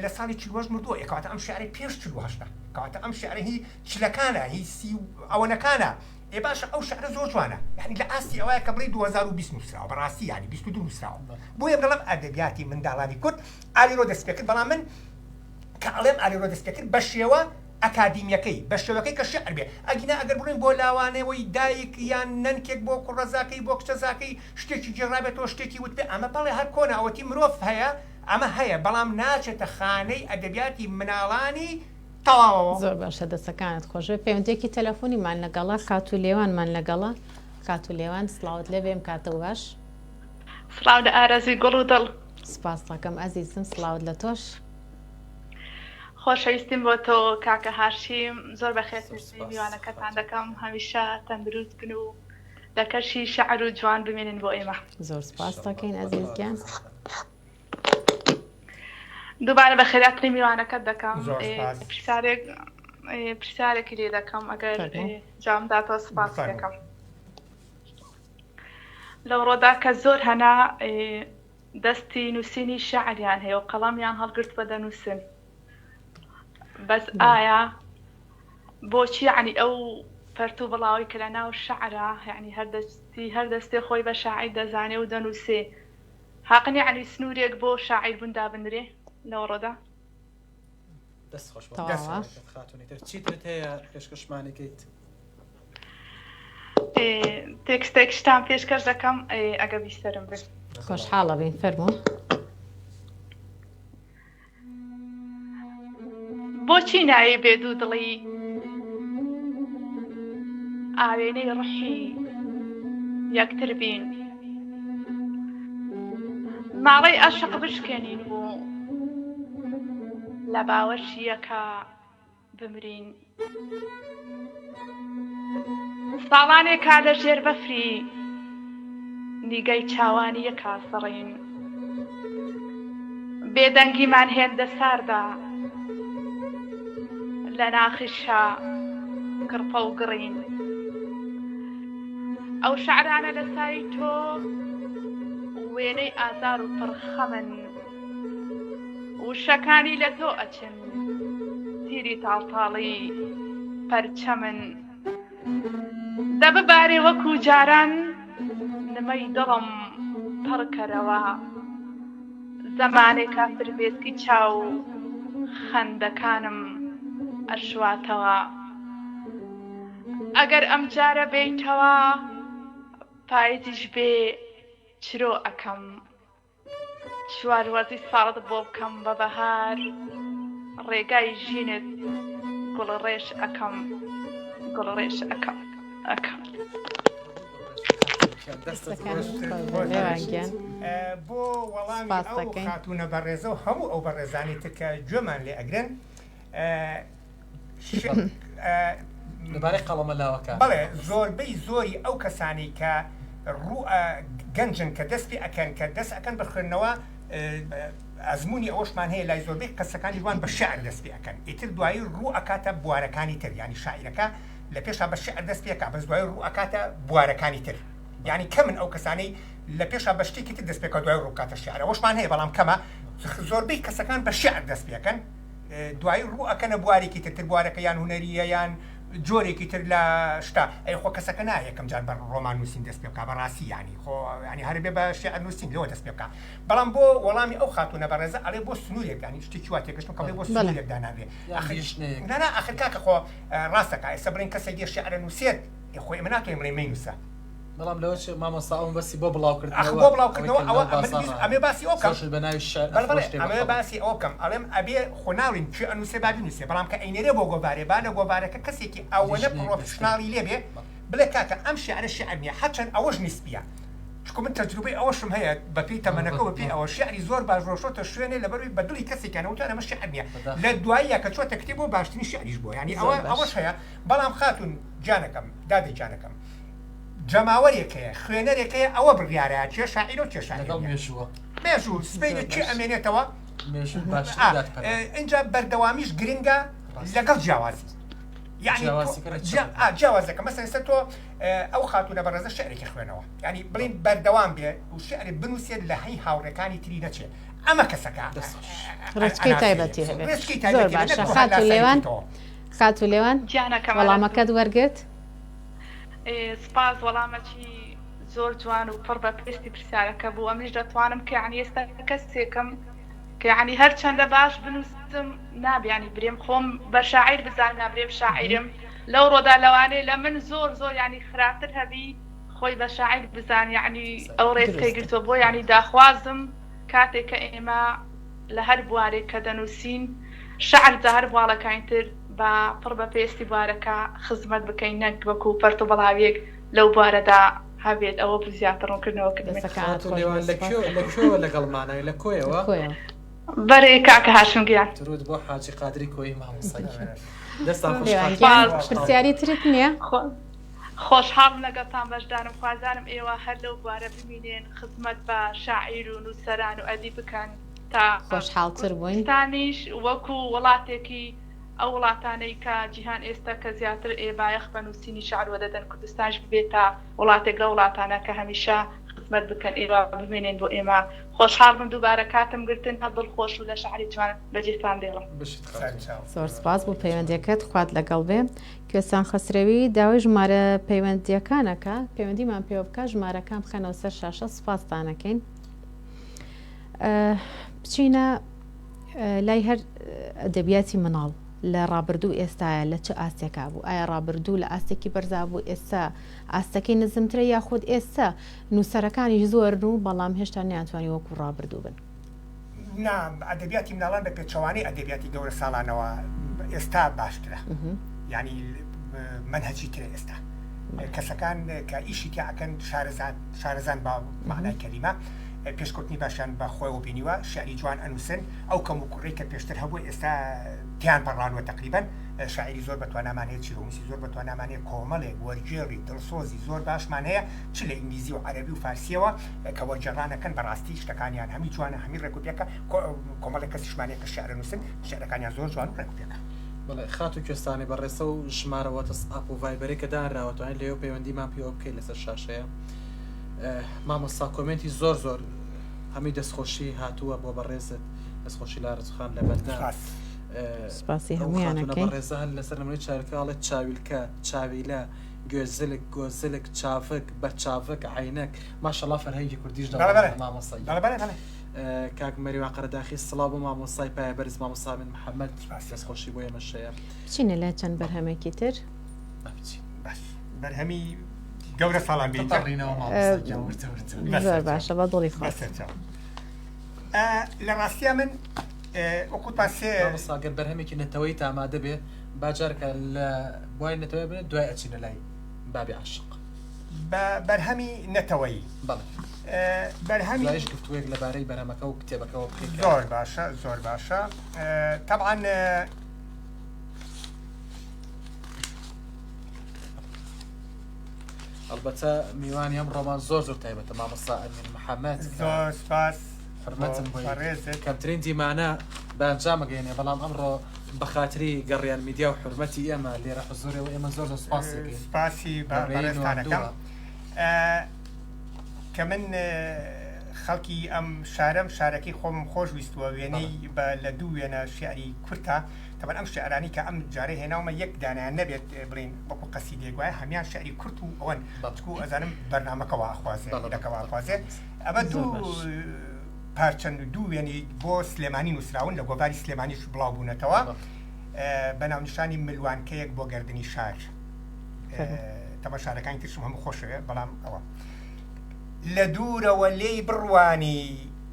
لە ساڵی چلوەژ مردووە یەکەواتە ئەم شیعرەی پێش چلوهەشتە کەواتە ئەم شیعرە هی چلەکانە هی سی ئەوەنەکانە ئێ باشە ئەو شیعرە زۆر جوانە یعنی لە ئاستی ئەوەیە کە بڵێ 2020 نووسراوە بەڕاستی یعنی 22 نووسراوە بۆیە بڵێم ئەدەبیاتی منداڵانی کورد ئالیرۆ دەست پێ کرد بەڵام من کە ئەڵێم ئالیرۆ دەست پێ کرد بە شێوە ئەکادیمیەکەی بە شێوەکەی کە شێعر بێ ئەگینا ئەگەر بڕین بۆ لاوانەوەی دایک یان نەنکێک بۆ کوڕەزاکەی بۆ کچەزاکەی شتێکی جێڕابێتەوە شتێکی وت بێ ئەمە بەڵێ هەر کۆنە ئەوەتی مرۆڤ هەیە ئەمە هەیە بەڵام ناچێتە خانەی ئەدەبیاتی مناڵانی تەواوەوە. زۆر باشە دەستەکانت خۆشوێ پەیوەندێکی تەلەفۆنیمان لەگەڵا کات و لێوانمان لەگەڵا کات و لێوان سڵاوت لەبێم کاتە باش سڵاو لە ئارەزوی گوڵ و دڵ سپاس دەکەم ئەزیزم سڵاوت لە تۆش خۆشەویستیم بۆ تۆ کاکە هاشی زۆر بەخێر میوانەکەتان دەکەم هەمیشە تەندروست بن و لە کەشی شەعر و جوان بمێنن بۆ ئێمە زۆر سپاس دەکەین ئەزیزگیان دووبارە بە خێراتنی میوانەکەت دەکەم پرسیارێکی لێ دەکەم ئەگەر جامداتەوە سپاس دەکەم لەو ڕۆدا کە زۆر هەنا دەستی نووسینی شەعریان هەیە و قەڵەمیان هەڵگرت بە دەنووسن بەس ئایا بۆچی یعنی ئەو فەرتوو بڵاوی کە لە ناو شەعرە یعنی هەر دەستی خۆی بە شاعیر دەزانێ و دەنووسێ حاقنی یعنی سنوورێک بۆ شاعیر بووندا بنرێ لەو ڕۆدا دەست خۆش خاتونی تر چیترت هەیە پێشکەشمانێکیت تێکستێک شتان پێشکەش دەکەم ئەگە بیستەرم بێت خۆشحاڵە بین فەرموو بۆچی ناوی بێت و دڵی ئاوێنەی ڕحی یەکتر بین ماڵەی ئەشق بشکێنین و لە باوەشیەکە بمرین ساڵانێکا لە ژێر بەفری نیگەی چاوانی یەکا سڕین بێدەنگیمان هێندە ساردا لە ناخیشا کڕپە و گڕین ئەو شعرانە لە سای تۆ وێنەی ئازار و پڕخەمن وشەکانی لە تۆ ئەچن تیری تاڵتاڵی پەرچەمن دەببارێ وەکو جاران نمەی دڵم پڕکەرەوە زەمانێکا فربێسکی چاو خەندەکانم ئەشواتەوە ئەگەر ئەم جارە بێیتەوە پاییزیش بێ چرۆ ئەەکەم چواروەزی ساڵت بۆ بکەم بە بەهار ڕێگای ژینت گوڵڕێژ ئەەکەم گوڵڕێژ ئەەکەم بۆ وەڵامی ئەو خاتونە بەڕێزە و هەموو ئەو بەڕێزانی تکە گوێمان لێ ئەگرن لەبارەی قەڵەمە لاوەکە بەڵێ زۆربەی زۆری ئەو کەسانی کە ڕوو گەنجن کە دەست پێ ئەەکەن کە دەست ئەەکەن بە خوێندنەوە ئەزمموی ئەوەشمان هەیە لای زۆربەی قسەکانی وان بە شعر دەست پێ ئەەکەن ئیتر دوایی ڕوو ئەکاتە بوارەکانی تر ینی شاعیرەکە لە پێشا بە شعر دەست پێکە بەس دوای ڕوو ئەکاتە بوارەکانی تر ینی کە من ئەو کەسانەی لە پێشا بە شتێکی تر دەست پێکە دوای ڕووکاتە شعر ئەوەشمان هەیە بەڵام کەمە زۆربەی کەسەکان بە شعر دەست پێکەن دوای ڕوو ئەکەنە بوارێکی تر بوارەکە یان هوەریە یان جۆرێکی تر لە شتا ئەی خۆ کەسەکە نایە یەکەم جار بە ڕۆمان نووسین دەست پێ بکە بەڕاستی ینی خۆ ینی هەربێ بە شعر نووسین لەوە دەست پێ بکە بەڵام بۆ وەڵامی ئەو خاتونە بەڕێزە ئەڵێ بۆ سنوورێک ینی شتێکی وا تێگەشتم کە بۆ سنوورێک دانابێ نانا ئاخر کاکە خۆ ڕاستەکە ئێستا بڵێن کەسێک دێ شعر نووسێت خۆی ئێمە ناتوانین بڵێن مەینووسە بەڵام لەوە مامۆستا ئەوم بەسی بۆ بڵاوکردنەوە بۆ بڵاوکردنەوە ئەوە ئەمێ باسی ئەو کەم بە ناوی ئەمێ باسی ئەو کەم ئەڵێم ئەبێ خۆناڵین چ ئەنووسێ با بنووسێ بەڵام کە ئەینێرێ بۆ گۆبارێ با لە گۆبارەکە کەسێکی ئەوەنە پرۆفشناڵی لێبێ بڵێ کاکە ئەم شعرە شعر نییە حەچەند ئەوەش نیسبیە چکو من تەجروبەی ئەوەشم هەیە بەپێی تەمەنەکە بەپێی ئەوە شعری زۆر باش ڕۆشۆتە شوێنێ لەبەروی بە دڵی کەسێکیانە وتیان ئەمە شعر نییە لە دواییە کە چۆتە کتێبەوە باشترین شعریش بووە ینی ئەوەش هەیە بەڵام خاتون جانەکەم دادەی جانەکەم جەماوەرێک هەیە خوێنەرێک هەیە ئەوە بڕیارەیە چێ شاعیر و چێ شاعیر مێژوو سبەی چی ئەمێنێتەوە اینجا بەردەوامیش گرنگە لەگەڵ جیاوازی یعنی جیاوازەکە مەسەن ئێستا تۆ ئەو خاتونە بەڕێزە شعرێکی خوێنەوە ینی بڵین بەردەوام بێ و شعری بنووسێت لە هەی هاوڕێکانی تری نەچێت ئەمە کەسەکە ڕچکەی تایبەتی هەبێت زۆر باشە خاتو لێوان وەڵامەکەت وەرگرت سپاس وەڵامەکی زۆر جوان و پڕ بە پێستی پرسیارەکە بوو ئەمیش دەتوانم کە ینی ئێستا کەسێکم کە ینی هەرچەندە باش بنووسم نابیانی برێم خۆم بە شاعیر بزانم نابرێم شاعیرم لەو ڕۆدا لەوانەیە لە من زۆر ینی خراپتر هەبی خۆی بە شاعیر بزان ینی ئەو ڕێزکەی گرتووە بۆ ینی داخوازم کاتێک کە ئێمە لە هەر بوارێک کە دەنووسین شعر جا هەر بواڵەکانی تر بە پڕ بە پێستی بوارەکە خزمەت بکەین نەک وەکو پەرت و بەڵاویەک لەو بوارەدا هەبێت ئەوە زیاتر ڕوونکردنەوە لەگەڵمانای لە کۆیەوە بەرێ کاکە هاشم گیان درود بۆ حاجی قادری کۆی مامۆستا پرسیاری ترت نییە خۆشحاڵم لەگەڵتان بەشدارم خوازانم ئێوە هەر لەو بوارە ببینێن خزمەت بە شاعیر و نووسەران و ئەدی بکەن تا خۆشحاڵتر بووین تانیش وەکو وڵاتێکی ئەو وڵاتانەی کە جیهان ئێستا کە زیاتر ئێبایەخ بە نووسینی شعر وەدەدەن کوردستانش ببێتە وڵاتێک لە وڵاتانە کە هەمیشە خزمەت بکەن ئێوە ببینێن بۆ ئێمە خۆشحاڵ بم دووبارە کاتم گرتن هە دڵخۆش و لە شعری جوان بەجێتان دێڵم زۆر سپاس بۆ پەیوەندیەکەت خوات لەگەڵ بێ کوێستان خەسرەوی داوای ژمارە پەیوەندیەکانەکە پەیوەندیمان پێوە بکە ژمارەکان بخەنەوە سەر شاشە سپاسدانەکەین بچینە لای هەر ئەدەبیاتی مناڵ لە ڕابردوو ئێستاە لە چه ئاستێکا بوو ئایا ڕابردوو لە ئاستێکی بەرزا بوو ئێستا ئاستەکەی نزمترە یاخود ئێستا نووسەرەکانی زۆرن و بەڵام هێشتا نیانتوانی وەکو ڕابردوو بن ئەدەبیاتی مناڵان بە پێچەوانەی ئەدەبیاتی گەورە ساڵانەوە ئێستا باشترە ینی منهەجی ترە ئێستا کەسەکان کە ئیشی تیاکەن شارەزان بە معنای کەلیمە پێشکەوتنی باشیان بە خۆیەوە بینیوە شعری جوان ئەنووسن ئەو کەم و کوڕی کە پێشتر هەبوو ئێستا تیان پەڕانوە تقریبا شاعری زۆر بەتوانامانەیە چیرۆمیسی زۆر بەتوانامانەیە کۆمەڵێک وەرگێڕی دڵسۆزی زۆر باشمان هەیە چ لە ئینگلیزی و عەرەبی و فارسیەوە کە وەرگێڕانەکەن بەڕاستی شتەکانیان هەمی جوانە هەمی ڕێکوپێکە کۆمەڵێک کەسیشمانەیە کە شعر نووسن شعرەکانیان زۆر جوان و ڕێکوپێکە. بەڵێ خات و کوێستانی بەڕێسە و ژمارەوەتە ئاپ و ڤایبەرێک کە دانراوەتوانین لێو پەیوەندیمان پێوە بکەیت لەسەر شاشەیە. مامۆستا کۆمنتی زۆر زۆر هەمی دەستخۆشی هاتووە بۆ بەڕێزت دەستخۆشی لارزخان لە بەردا سپاسی هەمویانەکەی بەڕێزە هەن لەسەر نمونەی چارەکەڵێت چاویلکە چاویلە گوێزلک گۆزلک چاوک بەرچاوک عینەک ماشەڵڵا فەرهەنگی کوردیش مامۆسایی کاک مەریوان قەرداخی سڵاو بۆ مامۆسای پایە بەرز مامۆستا من محەممەد دەستخۆشی بۆ ئێمەشەیە بچینە لە چەند بەرهەمێکی تر بەرهەمی گەورە ساڵان زۆر باشە بە دڵی خۆ لە ڕاستیا من وەکوت پاسێ ساگەر بەرهەمێکی نەتەوەی تامادە بێ باجارکە لە بۆی نەتەوەی بێت دوای ئەچینە لای بابی عاشق بەرهەمی نەتەوەی بەرهەمی گفتووەیەک لەبارەی بەرهەمەکە و کتێبەکەەوە زۆر باشە زۆر باشە طبعا البته میوانی هم ڕۆمان زۆر زۆر تایبەتە مامۆستا ئەمین محەممەد زۆر سپاس حرمەتم کەمترین دیمانە بەنجامەگەێنێ بەڵام ئەمڕۆ بە خاتری گەڕیان میدیا و حرمەتی ئێمە لێرە حزورەوە ئێمە زۆر سپاسی بەڕێزانەکەم کە من خەڵکی ئەم شارەم شارەکەی خۆم خۆش ویستووە وێنەی لە دوو وێنە شعری کورتە تەبەن ئەم شعرانی کە ئەم جارە هێناومە یەک دانیان نەبێت بڵین وەکو قەسیدەیەک وایە هەمیان شعری کورت و ئەوەن بچکو ئەزانم بەرنامەکەەوە ئاخوازێ لەکەەوە ئاخوازێ ئەمە دوو پارچەند دوو وێنی بۆ سلێمانی نووسراون لە گۆڤاری سلێمانیش بڵاو بوونەتەوە بە ناونیشانی ملوانکەیەک بۆ گەردنی شار تەمە شارەکانی ترشم هەموو خۆشەوێ بەڵام ئەوە لە دوورەوە لێی بڕوانی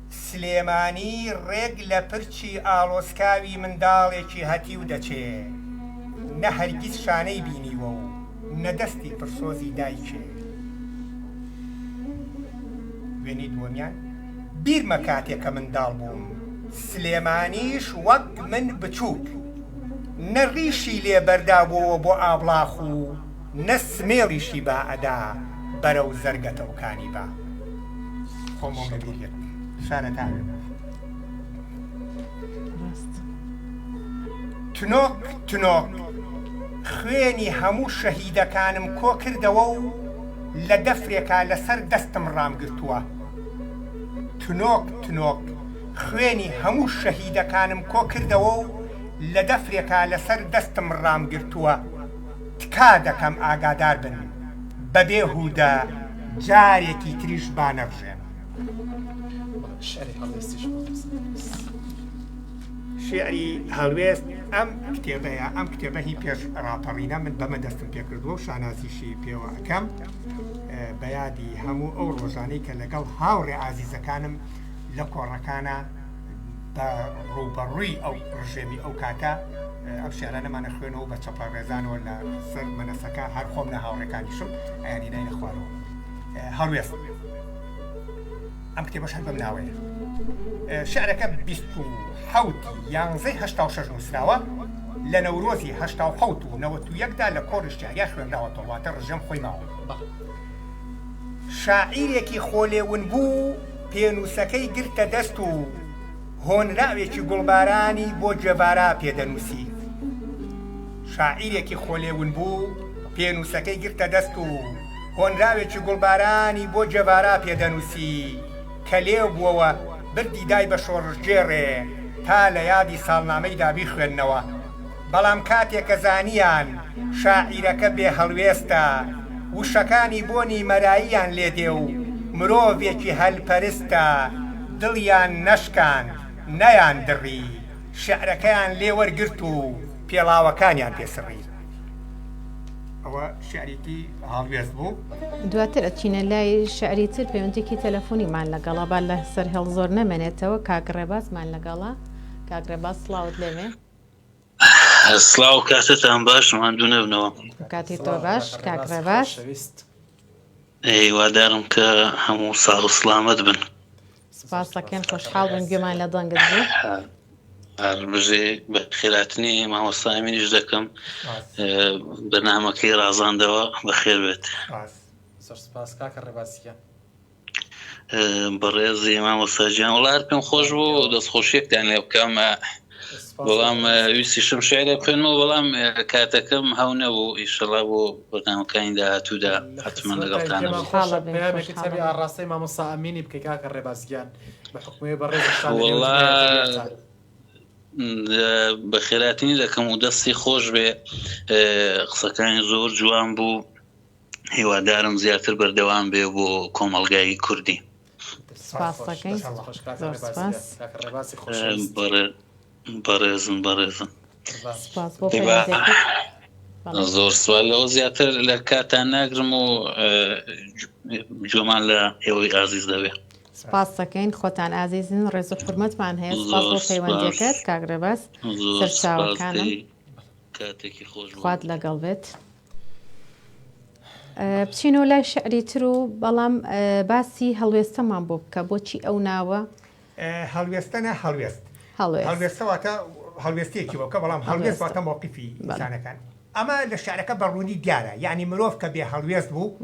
سلێمانی ڕێک لە پرچی ئاڵۆسکاوی منداڵێکی هەتی و دەچێ نە هەرگیز شانەی بینیوە و نەدەستی پرسۆزی دایکێ وێنی دووەمیان بیرمە کاتێکە منداڵ بووم سلێمانیش وەک من بچووک نەڕیشی لێ بەردابووەوە بۆ ئابلاخ و نە سمێڵیشی با ئەدا بەرەو زەرگەتەوکانی با خۆمۆم لەبیرێت شارەتا تنۆک تنۆک خوێنی هەموو شەهیدەکانم کۆ کردەوە و لە دەفرێکا لەسەر دەستم ڕامگرتووە تنۆک تنۆک خوێنی هەموو شەهیدەکانم کۆ کردەوە و لە دەفرێکا لەسەر دەستم ڕامگرتووە تکا دەکەم ئاگادار بن بەبێ هوودە جارێکی تریش بانەبژێن شعری هەڵوێست ئەم کتێبەیە ئەم کتێبە هی پێش ڕاپەڕینە من بەمە دەستم پێکردووە و شانازیشی پێوە ئەەکەم بە یادی هەموو ئەو ڕۆژانەی کە لەگەڵ هاوڕێ ئازیزەکانم لە کۆڕەکانە بە ڕووبەڕووی ئەو ڕژێمی ئەو کاتە ئەو شێرانەمانە خوێنەوە بە چەپە ڕێزانەوە لە سەر مەنەسەکە هەر خۆم لە هاوڕێکانیشم ئەیانی نای نەخوارەوە هەڵوێست ئەم کتێبەش هەر بەم ناوەیە شعرەکە 11/86 نووسراوە لە نەورۆزی 1970 و 91دا لە کۆڕی شیعریا خوێندراوەتەوە واتە ڕژەم خۆی ماوە شاعیرێکی خۆلێون بوو پێنووسەکەی گرتە دەست و هۆنراوێکی گوڵبارانی بۆ جێبارا پێدەنووسی شاعیرێکی خۆلێون بوو پێنووسەکەی گرتە دەست و هۆنراوێکی گوڵبارانی بۆ جێبارا پێدەنووسی کە لێو بووەوە بردی دای بە شۆڕژگێڕێ تا لە یادی ساڵنامەیدا بیخوێندنەوە بەڵام کاتێکە زانیان شاعیرەکە بێ هەڵوێستە وشەکانی بۆنی مەراییان لێدێ و مرۆڤێکی هەلپەرستە دڵیان نەشکان نەیان دڕی شعرەکەیان لێوەرگرت و پێڵاوەکانیان پێسڕی ئەوە شعرێکی هەڵوێست بوو دواتر ئەچینە لای شعری تر پەیوەندێکی تەلەفۆنیمان لەگەڵا با لە سەر هێڵ زۆر نەمێنێتەوە کاگڕێبازمان لەگەڵا کاگڕێباز سڵاوت لێوێ سڵاو کاتتان باش ماندوو نەبنەوە کاتی تۆ باش کاگڕێباز وادارم کە هەموو ساڵ و سڵامەت بن سپاسەکەن خۆشحاڵ بن گوێمان لە دەنگت بوو. بژێ بە خێراتنی مامۆستا ئەمینیش دەکەم بەنامەکەی ڕازاندەوە بەخێر بێت. زۆر سپاس کاکە ڕێباسییە. بەڕێزی مامۆستاجیان وڵات پێم خۆش بوو دەستخۆشیەکتان لێ بکەم بەڵام ویستیشم شعرێ بخوێنەوە بەڵام کاتەکەم هەو نەبوو ئیشەڵا بۆ بەنامەکانی داهاتوودا حتمما لەگەڵتانە پێیانێکی ئاڕاستەی مامۆستا ئەمینی بکەی کاکە ڕێباسییان بە حکومەی بەڕێز بە خێراتنی دەکەم و دەستی خۆش بێ قسەکانی زۆر جوان بوو هیوادارم زیاتر بەردەوام بێ بۆ کۆمەڵگای کوردی. بەڕێزن زۆر سوال لەوە زیاتر لە کاتان ناگرم و جۆمان لە ئێوەی ئازیز دەبێ. سپاس دەکەین خۆتان ئازیزن ڕێز و حورمەتمان هەیە سپاس بۆ پەیوەندیەکەت کاکڕێباس سەرچاوەکانم کاتێکی خۆش خوات لەگەڵ بێت. بچین و لای شعری تر و بەڵام باسی هەڵوێستەمان بۆ بکە بۆچی ئەو ناوە هەڵوێستەنە هەڵوێستەواتە هەڵوێستێکی وەکە بەڵام هەڵوێست واتە موقیفی ئینسانەکان ئەمە لە شعرەکە بەڕوونی دیارە یعنی مرۆڤ کە بێ هەڵوێست بوو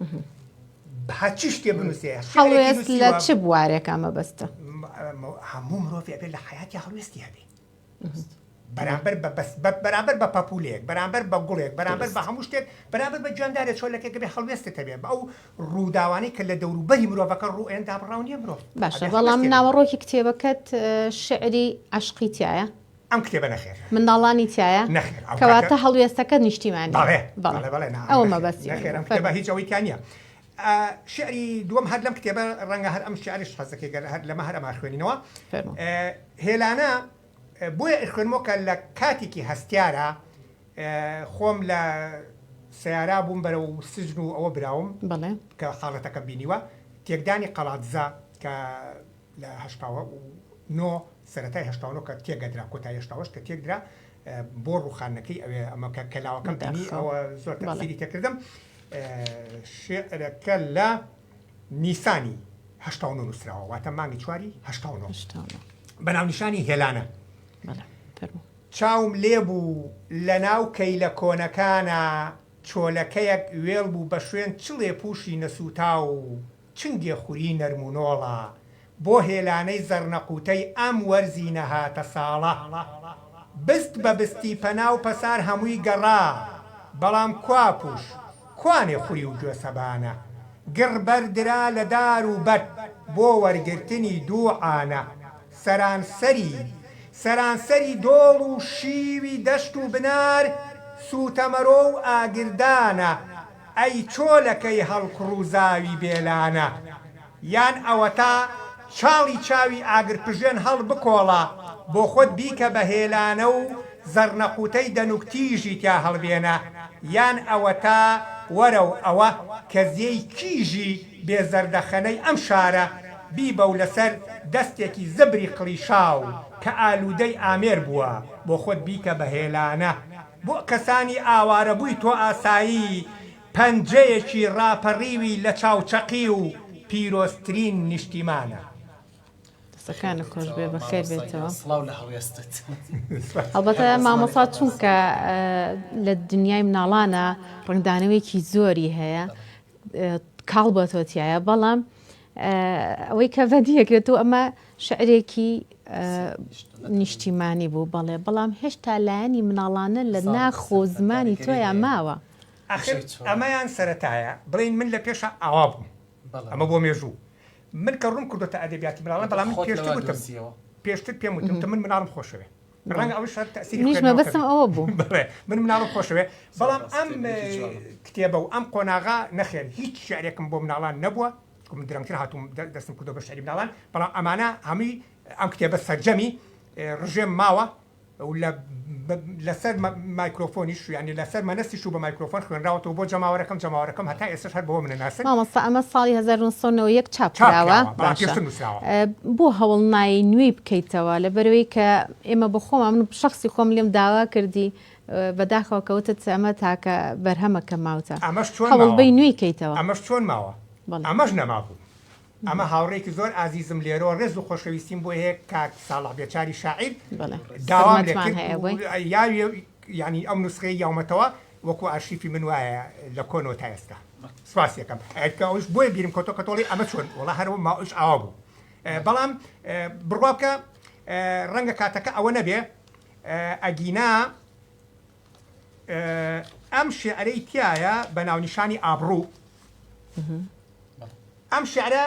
هەچی شتێ بنووسێ هەڵوێست لە چ بوارێک ئەمە بەستە هەموو مرۆڤ ئەبێت لە حیاتی هەڵوێستی هەبێ بەرامبەر بە پەپولێک بەرامبەر بە گوڵێک بەرامبەر بە هەموو شتێک بەرامبەر بە جاندارێک چۆلەکێک بێ هەڵوێستت هەبێ بە ئەو ڕووداوانەی کە لە دەوروبەری مرۆڤەکە ڕوئێندا بڕاو نیە مرۆڤ. باشە بەڵام ناوەڕۆکی کتێبەکەت شعری عەشقی تایە ئەم کتێبە نەخێر منداڵانی تایە کەواتە هەڵوێستەکە نیشتیمانی ئەوە مەبەستی ئەم کتێبە هیچ ئەوەی نییە. شعری دووەم هەر لەم کتێبە ڕەنگە هەر ئەم شعریش حەزەکەی لەمە هەر ئەما خوێنینەوە هێلانە بۆیە خوێنمەوە کە لە کاتێکی هەستیارە خۆم لە سیارا بووم بەرەو سجن و ئەوە براوم کە خاڵەتەکە بینیوە تێکدانی قەڵاتزە کە لە هەشتاوە سەرەتای هەشتاوە کە تێگەدرا کۆتای هەشتاوەش کە تێکدرا بۆ ڕوخانەکەی ئەوێ ئەمە کە کەلاوەکەم بینی ئەوە زۆر تەفسیری تێکردم. شعرەکە لە نیسانی هەشتاوە نووسراوە واتە مانگی چواری هەشتاوە بەناونیشانی هێلانە. چاوم لێبوو لە ناو کەیلە کۆنەکانە چۆلەکەیەک وێڵ بوو بە شوێن چڵێ پوشی نەسووتا و چنگێ خوری نەرمونۆڵە بۆ هێلانەی زەرنەقوتەی ئەم وەرزی نەهاتە ساڵە بست بە بستی پەنا و پەسار هەمووی گەڕا بەڵام کوا پوش کوانێ خوری و گوێسەبانە گڕبەردرا لە دار و بەر بۆ وەرگرتنی دووعانە سەرانسەری دۆڵ و شیوی دەشت و بنار سوتەمەرۆ و ئاگردانە ئەی چۆلەکەی هەڵقڕووزاوی بێلانە یان ئەوە تا چاڵی چاوی ئاگرپژێن هەڵ بکۆڵە بۆ خۆت بیکە بە هێلانە و زەرنەقوتەی دەنوکتیژی تیا هەڵبێنە یان ئەوە تا وەرە و ئەوە کە زێی کیژی بێزەردەخەنەی ئەم شارە بیبە و لەسەر دەستێکی زبری قلیشاو کە ئالوودەی ئامێر بووە بۆ خۆت بیکە بە هێلانە بۆ کەسانی ئاوارە بووی تۆ ئاسایی پەنجەیەکی ڕاپەڕیوی لە چاوچەقی و پیرۆستترین نیشتیمانە. دەستەکانە خۆش بێ بەخێر بێتەوە. سڵاو لە هەڵوێستت. ئەڵبەتە مامۆستا چونکە لە دنیای مناڵانە ڕنگدانەوەیەکی زۆری هەیە کاڵ بۆ تۆتیایە بەڵام ئەوەی کە بەدیەکرێتەوە ئەمە شعرێکی نیشتیمانی بوو بەڵێ بەڵام هێشتا لایەنی مناڵانە لە ناخۆ زمانی تۆیان ماوە. ئەمەیان سەرەتایە بڵین من لە پێشە ئاوا بووم ئەمە بۆ مێژوو من کە ڕوون کردوتە ئەدەبیاتی مناڵان بەڵام من پێشتر پێم وتم من مناڵم خۆشەوێ ڕەنگە ئەوش تەسیری بەسم ئەوە بوو من مناڵم خۆشەوێ بەڵام ئەم کتێبە و ئەم قۆناغا نەخێن هیچ شعرێکم بۆ مناڵان نەبووە من درەنگتر هاتووم دەستم کردو بە شعری مناڵان بەڵام ئەمانە هەمووی ئەم کتێبە سەرجەمی ڕژێم ماوە و لەسەر مایکرۆفۆنیش یعنی لەسەر مەنەستیش و بە مایکرۆفۆن خوێنراوەتەوە بۆ جەماوەرەکەم هەتا ئێستش هەر بۆ منە ناسن مامۆستا ئەمە ساڵی 1990 چاپکراوە بۆ هەوڵ نایی نوێی بکەیتەوە لەبەرەوەی کە ئێمە بە خۆمان من شخصی خۆم لێم داوا کردی بەداخەوە کەوتت ئەمە تاکە بەرهەمەکە ماوتە هەوڵ بەی نوێی کەیتەوە ئەمەش چۆن ماوە ئەمەش نەمابوو ئەمە هاوڕێکی زۆر ئازیزم لێرەوە ڕێز و خۆشەویستیم بۆ هەیە کاک ساڵح بێچاری شاعیر داوام ینی ئەم نوسخەی یاومەتەوە وەکو ئارشیفی من وایە لە کۆنەوە تا ئێستا سواس یەکەم ئەوش بۆیە بیرم کۆتۆکەتۆڵی ئەمە چۆن وڵا هەرەوە ماوش ئاوا بوو بەڵام بڕوا بکە ڕەنگە کاتەکە ئەوە نەبێ ئەگینا ئەم شێعرەی تایە بە ناونیشانی ئابڕوو ئەم شێعرە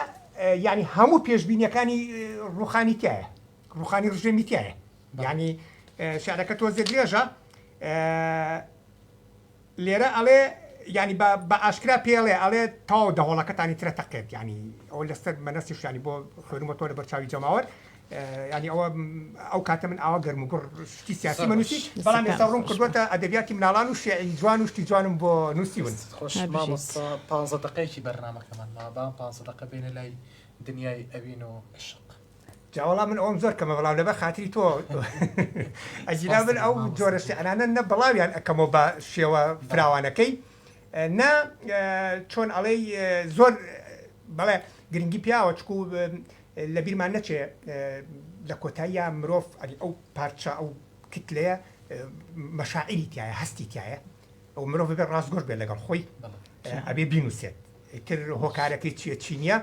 ینی هەموو پێشبینیەکانی ڕوخانی تایە ڕوخانی ڕژێمی تایە ینی شێعرەکە تۆزێ درێژە لێرە ئەڵێ ینی بە ئاشکرا پێڵێ ئەڵێ تاو دەهۆڵەکەتانی ترە تەقێت ینی ئەو لەسەر مەنەسیش ینی بۆ خوێنمەوە تۆ لە بەرچاوی جەماوەر ینی ئەو کاتە من ئاوا گەرم و گوڕ شتی سیاسی مەنووسی بەڵام ئێستا ڕوون کردوەتە ئەدەبیاتی مناڵان و شێعری جوان و شتی جوانم بۆ نووسیون خۆش مامۆستا 15 دقەیەکی بەرنامەکەمان مابام 15 دقە بینە لای دنیای ئەوین و عشق جاوەڵا من ئەوم زۆر کەمە بەڵام لەبەر خاتری تۆ ئەجینا من ئەو جۆرە شێعرانە نە بەڵاویان ئەکەمەوە بە شێوە فراوانەکەی نا چۆن ئەڵێ زۆر بەڵێ گرنگی پیاوە چکو لە بیرمان نەچێ لە کۆتاییە مرۆڤ ئەو پارچە ئەو کتلەیە مەشاعری تایە هەستی تایە ئەو مرۆڤ بێ ڕاستگۆش بێ لەگەڵ خۆی ئەبێ بینوسێت تر هۆکارەکەی چییە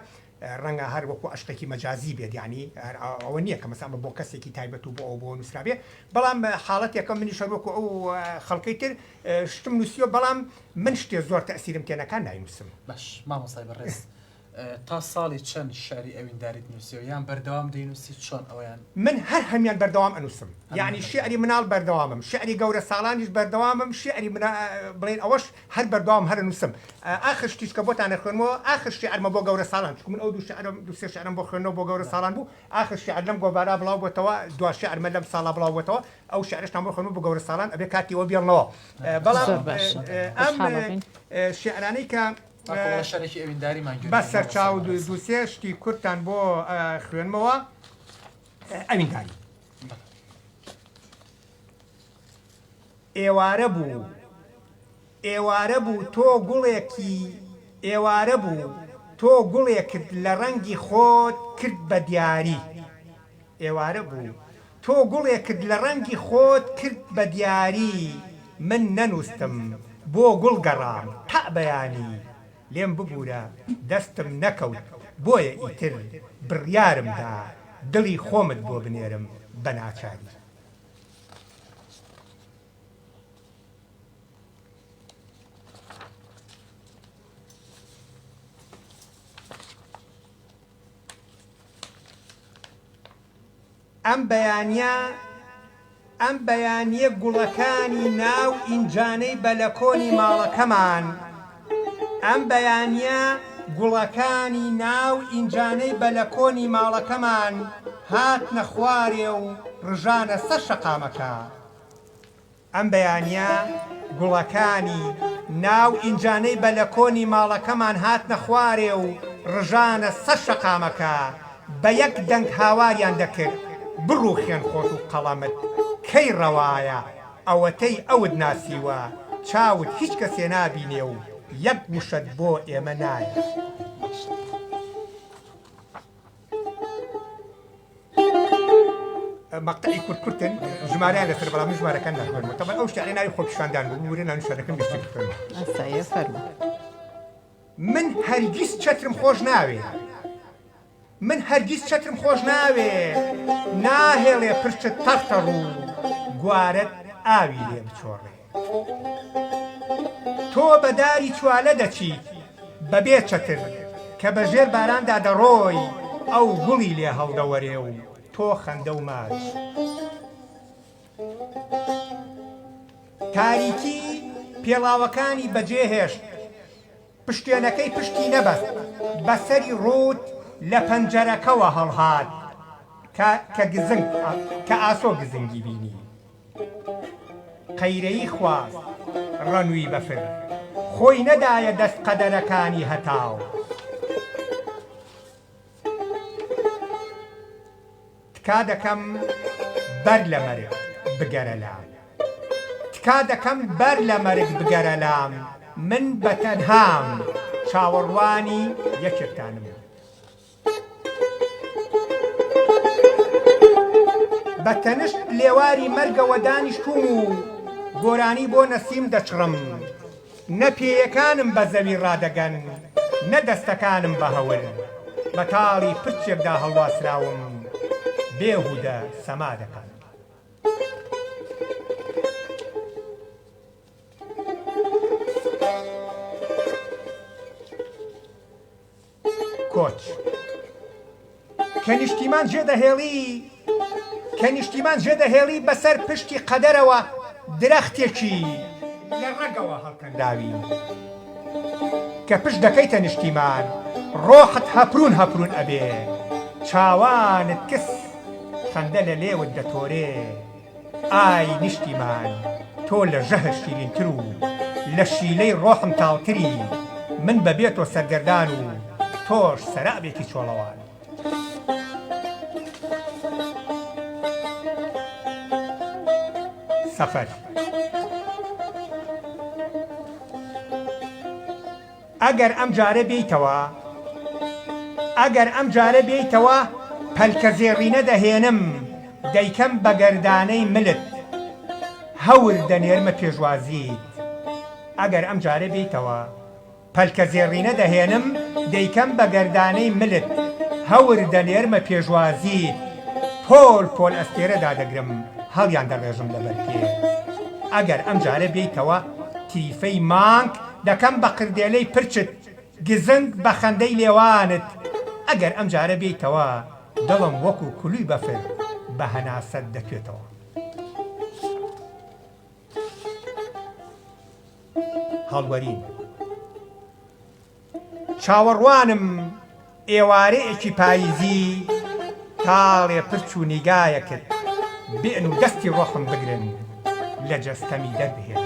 ڕەنگە هەر وەکو عشقێکی مەجازی بێت ینی ئەوە نییە کە مەسامە بۆ کەسێکی تایبەت و بۆ ئەو بۆ نووسرابێ بەڵام حاڵەتێکە منی شەروەکو ئەو خەڵکەی تر شتم نووسیۆ بەڵام من شتێ زۆر تەسیرم تێنەکان ناینووسم باش مامۆسای بەڕێز تا ساڵی چەند شاری ئەوینداریت نووسیەوە یان بەردەوام دەینووسی چۆن ئەویان من هەر هەمیان بەردەوام ئەنووسم یعنی شعری مناڵ بەردەوامم شعری گەورە ساڵانیش بەردەوامم شعری بڵێن ئەوەش هەر بەردەوام هەر نووسم ئاخر شتیش کە بۆتانە خوێنمەوە ئاخر شعرمە بۆ گەورە ساڵان چکو من ئەو دوو سێ شعرم بۆ خوێنەوە بۆ گەورە ساڵان بوو ئاخر شعر لەم گۆڤارا بڵاو بۆتەوە دوا شعرمە لەم ساڵا بڵاو بۆتەوە ئەو شعرشتان بۆ خوێنەوە بۆ گەورە ساڵان ئەبێ کاتیەوە بێڵنەوە بەڵام ئەم شعرانەی کە شارێکی ئەوینداریمان بە سەرچاو دووسێ شتی کورتان بۆ خوێنمەوە ئەوینداری ئێوارە بوو تۆ گوڵێکی ئێوارە بوو تۆ گوڵێکت لە ڕەنگی خۆت کرد بە دیاری ئێوارە بوو تۆ گوڵێکت لە ڕەنگی خۆت کرد بە دیاری من نەنووستم بۆ گوڵ گەڕام تا بەیانی لێم ببوورە دەستم نەکەوت بۆیە ئیتر بڕیارمدا دڵی خۆمت بۆ بنێرم بە ناچاری ئەم بەیانیە گوڵەکانی ناو ئینجانەی بەلەکۆنی ماڵەکەمان ئەم بەیانیە گوڵەکانی ناو ئینجانەی بەلەکۆنی ماڵەکەمان هات نەخوارێ و ڕژانە سەر شەقامەکە ئەم بەیانیە گوڵەکانی ناو ئینجانەی بەلەکۆنی ماڵەکەمان هات نەخوارێ و ڕژانە سەر شەقامەکە بە یەک دەنگ هاواریان دەکرد بڕوخێن خۆت و قەڵەمت کەی ڕەوایە ئەوەتەی ئەوت ناسیوە چاوت هیچ کەسێ نابینێ و یەک وشت بۆ ئێمە نایە مەقطعی کورتن ژمارەیان لەسەر بەڵام من ژمارەکان ناخوێنمەوە تەمەن ئەو شتێکی ناوی خۆپیشاندان بوو ورێ نانوشارەکەم گشتی بخوێنمەوە من هەرگیز چەترم خۆش ناوێ من هەرگیز چەترم خۆش ناوێ ناهێڵێ پرچت تەختە ڕوو گوارەت ئاوی لێ بچۆڕێ تۆ بەداری چوالە دەچیت بەبێ چەتر کە بەژێر باراندا دەڕۆی ئەو گوڵی لێ هەڵدەوەرێ و تۆ خەندە و ماچ تاریکی پێڵاوەکانی بەجێهێشت پشتێنەکەی پشتی نەبەست بەسەری ڕوت لە پەنجەرەکەوە هەڵهات کە ئاسۆ گزنگی بینی قەیرەی خواست ڕەنووی بەفر خۆی نەدایە دەست قەدەرەکانی هەتاو تکا دەکەم بەر لە مەرگ بگەرە لام تکا دەکەم بەر لە مەرگ بگەرە لام من بەتەنهام چاوەڕوانی یەکێکتانم بە تەنشت لێواری مەرگەوە دانیشتوم و گۆرانی بۆ نەسیم دەچڕم نە پێیەکانم بە زەوی ڕادەگەن نە دەستەکانم بە هەور بە تاڵی پرچێکدا هەڵواسراوم بێهودە سەما دەکەن کۆچ کە نیشتیمان جێدەهێڵی بەسەر پشتی قەدەرەوە درەختێکی لە ڕەگەوە هەڵکەنداوی کە پشت دەکەیتە نیشتیمان ڕۆحت هەپرون ئەبێ چاوانت کس خەندە لە لێوت دەتۆرێ ئای نیشتیمان تۆ لە ژەهر شیرینتر و لە شیلەی ڕۆحم تاڵتری من بەبێتۆ سەرگەردان و تۆش سەرابێکی چۆڵەوان سەفەر ئەگەر ئەم جارە بێیتەوە پەلکە زێڕینە دەهێنم دەیکەم بە گەردانەی ملت هەور دەنێرمە پێشوازیت ئەگەر ئەم جارە بێیتەوە پەلکە زێڕینە دەهێنم دەیکەم بە گەردانەی ملت هەور دەنێرمە پێشوازیت پۆل ئەستێرەدا دەگرم هەڵیان دەڕێژم لەبەر پێ ئەگەر ئەم جارە بێیتەوە تیفەی مانگ دەکەم بە قردێلەی پرچت گزنگ بە خەندەی لێوانت ئەگەر ئەم جارە بێیتەوە دڵم وەکو کولوی بەفر بە هەناسەت دەکوێتەوە هەڵوەرین چاوەڕوانم ئێوارەیەکی پاییزی تاڵێ پرچ و نیگایەکت بێن و دەستی ڕۆحم بگرن لە جەستەمی دەربهێن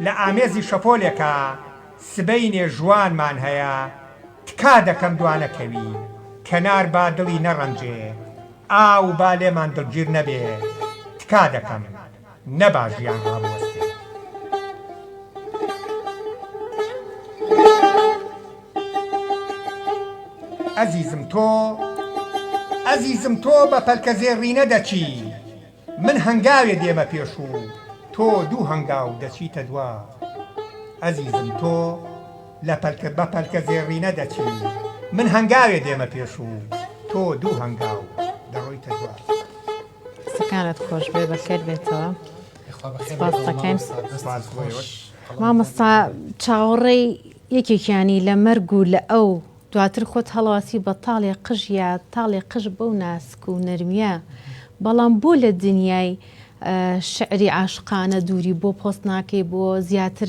لە ئامێزی شەپۆلێکە سبەی نێژوانمان هەیە تکا دەکەم دوانەکەوی کەنار با دڵی نەڕەنجێ ئاو با لێمان دڵگیر نەبێ تکا دەکەم نەبا ژیان ڕابوەستێ ئەزیزم تۆ بە پەلکە زێڕینە دەچی من هەنگاوێ دێمە پێش و تۆ دوو هەنگاو دەچیتە دوا ئەزیزم تۆ بە پەلکە زێڕینە دەچی من هەنگاوێ دێمە پێش و تۆ دوو هەنگاو دەڕۆیتە دوا سەکانت خۆش بێ بەخێر بێتەوە سپاس دەکەین مامۆستا چاوەڕێی یەکێکیانی لە مەرگ و لە ئەو دواتر خۆت هەڵاسی بە تاڵێ قژ یا تاڵێ قژ بەو ناسک و نەرمیە بەڵام بۆ لە دنیای شعری عاشقانە دووری بۆ پۆست ناکەی بۆ زیاتر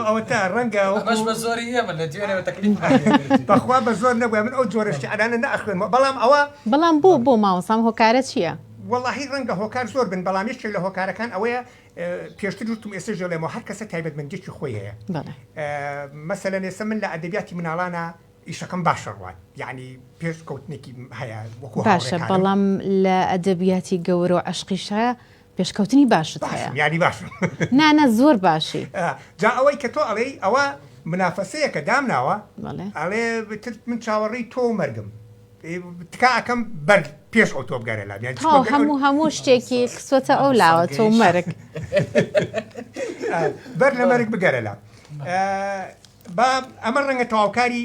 ئەوە تا ڕەنگە بەخوا بە زۆر نەبووە من ئەو جۆرە شعرانە نەئەخوێنمەوە بەڵام بۆ مامۆستام هۆکارە چییە؟ وەڵاهی ڕەنگە هۆکار زۆر بن بەڵام یەکێک لە هۆکارەکان ئەوەیە پێشتر وتم ئێستا ژێڵێمەوە هەر کەسە تایبەتمەندێکی خۆی هەیە مەسەلەن ئێستا من لە ئەدەبیاتی مناڵانە ئیشەکەم باشە ڕوات یعنی پێشکەوتنێکی هەیە وەکو باشە بەڵام لە ئەدەبیاتی گەورە و عەشقیشە پێشکەوتنی باشت هەیە یانی باش نانە زۆر باشی جا ئەوەی کە تۆ ئەڵێ ئەوە منافەسەیەکە دامناوە ئەڵێ من چاوەڕێی تۆ مەرگم تکاکەم بەر پێش ئەو تۆ بگەرە لا هەموو شتێکی خسوەتە ئەو لاوە تۆ مەرگ بەر لە مەرگ بگەرە لا ئەمە ڕەنگە تەواوکاری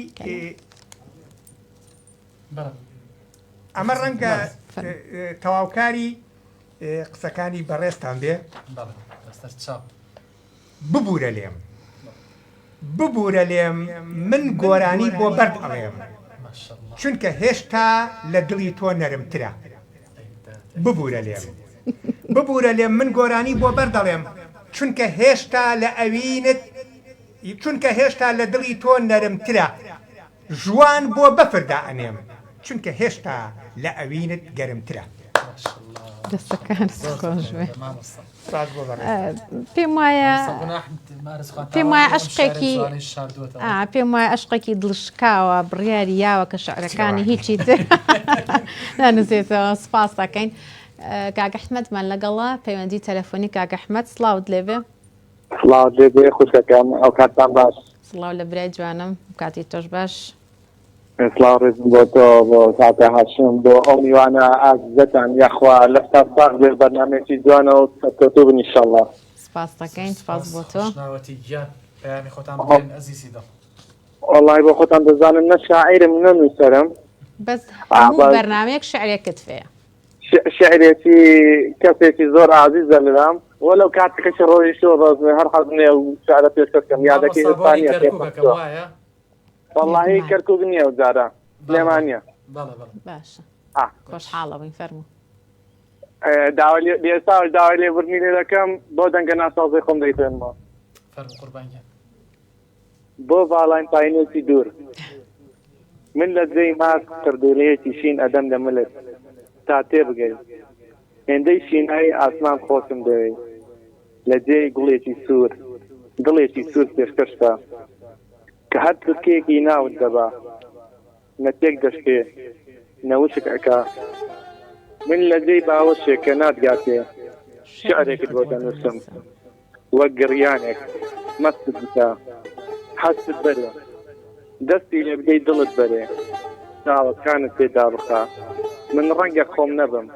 ئەمە ڕەنگە تەواوکاری قسەکانی بەڕێستان بێ ببوورە لێم من گۆرانی بۆ بەرد ئەڵێم چونکە هێشتا لە دڵی تۆ نەرمترە ببوورە لێم من گۆرانی بۆ بەردەڵێم چونکە هێشتا لە دڵی تۆ نەرمترە ژوان بۆ بەفردا ئەنێم چونکە هێشتا لە ئەوینت گەرمترە دەستەکانت خۆش بێ مامۆستا سپاس بۆ بەڕێز پێم وایە پێم وایە عشقێکی شاردووەتەوە پێم وایە عشقێکی دڵشکاوە بڕیاری یاوە کە شعرەکانی هیچی تر نانووسێتەوە سپاس دەکەین کاکە ئەحمەدمان لەگەڵا پەیوەندی تەلەفۆنی کاکە ئەحمەد سڵاوت لێبێ سڵاو لێبێ خوشەکەم ئەو کاتتان باش سڵاو لە برای جوانم کاتی تۆش باش سڵاو ڕێزم بۆ تۆ بۆ کاکە هاشم بۆ ئەو میوانە ئازیزەتان یاخوا لەفتا ساغ بێ بەرنامێکی جوانە و سەرکەوتوو بن ئینشەڵڵا سپاس دەکەین سپاس بۆ تۆ ناوەتی گیان پەیامی خۆتان بڵێن ئەزیزی دڵ وەڵای بۆ خۆتان دەزانم نە شاعیرم نە نووسەرم بەس هەموو بەرنامەیەک شعرێکت فەیە شعرێکی کەسێکی زۆر ئازیزە لەرام وەلەو کاتێکەکە ڕۆیشتەوە ڕۆز هەر حەزم و شعرە پێشکەم یادەکەی ئێستانیە وەڵاهی کەرکووک نییە و جارە لێمانە باشە خۆشحاڵەوەین فەرموو ئێستاش داوای لێبوردنی لێ دەکەم بۆ دەنگە ناسازەی خۆم دەیتێنمەوە بۆ باڵین پاینێکی دوور من لە جێی ماک کردوولەیەکی شین ئەدەم لە ملت تا تێ بگەیت هێندەی شینایی ئاسمان خۆشم دەوێت لە جێی گوڵێکی سوور دڵێکی سوور پێشکەشتا کە هەر ترکێکی ناوت دەبا نەتێک دەشتێ نەوشک ئەکا من لە جێی باوەشێک کە ناتگاتێ شعرێکت بۆ دەنووسم وەک گڕیانێک مەستت بکە حەست بەرێ دەستی لێ بدەی دڵت بەرێ چاوەکانت پێدا بخە من ڕەنگە خۆم نەبم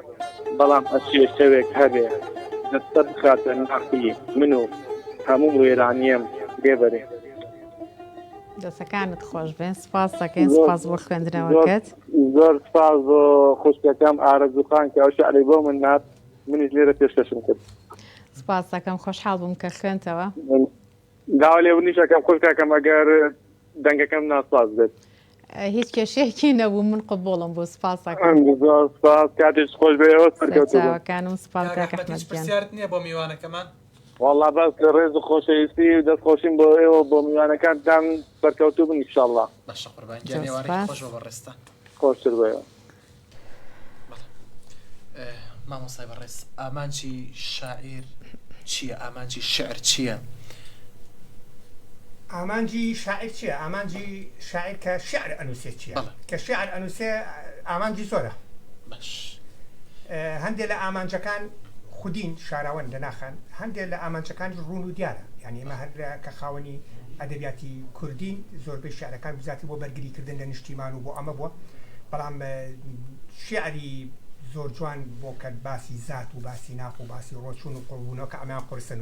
بەڵام ئەچێ شەوێک هەبێ دەستە بخاتە ناخی من و هەموو وێرانیم لێبەرێ دەستەکانت خۆش بێن سپاس دەکەین سپاس بۆ خوێندنەوەکەت زۆر سپاس بۆ خوشکەکەم ئارەزوخان کە ئەو شعرەی بۆ من نات منیش لێرە پێشکەشم کرد سپاس دەکەم خۆشحاڵ بووم کە خوێنتەوە داوا لێبوونیشەکەم خوشکەکەم ئەگەر دەنگەکەم ناسپاس بێت هیچ کێشەیەکی نەبوو من قبوڵم بۆ سپاس دەکەم زۆر سپاس کاتێش خۆش بێەوە سەرکەوتووەکانم سپاس پرسیارت نییە بۆ میوانەکەمان والله بەس ڕێز و خۆشەویستی و دەستخۆشیم بۆ ئێوە بۆ میوانەکانتان بەرکەوتوو بن ئینشەڵڵا باشە قوربان خۆش بە ڕێستان خۆشتر بێەوە مامۆستای بەڕێز ئامانجی شاعیر چییە ئامانجی شعر چییە ئامانجی شاعر چییە ئامانجی شاعر کە شعر ئەنووسێت چییە کە شعر ئەنووسێ ئامانجی زۆرە باش هەندێک لە ئامانجەکان خودین شاراوەن دەناخان هەندێک لە ئامانجەکان ڕوون و دیارە یعنی ئێمە هەر کە خاوەنی ئەدەبیاتی کوردین زۆربەی شعرەکان بزاتی بۆ بەرگریکردن لە نیشتیمان و بۆ ئەمە بووە بەڵام شعری زۆر جوان بۆ کە باسی زات و باسی ناف و باسی ڕۆچوون و قوڵبوونەوە کە ئەمان قورسە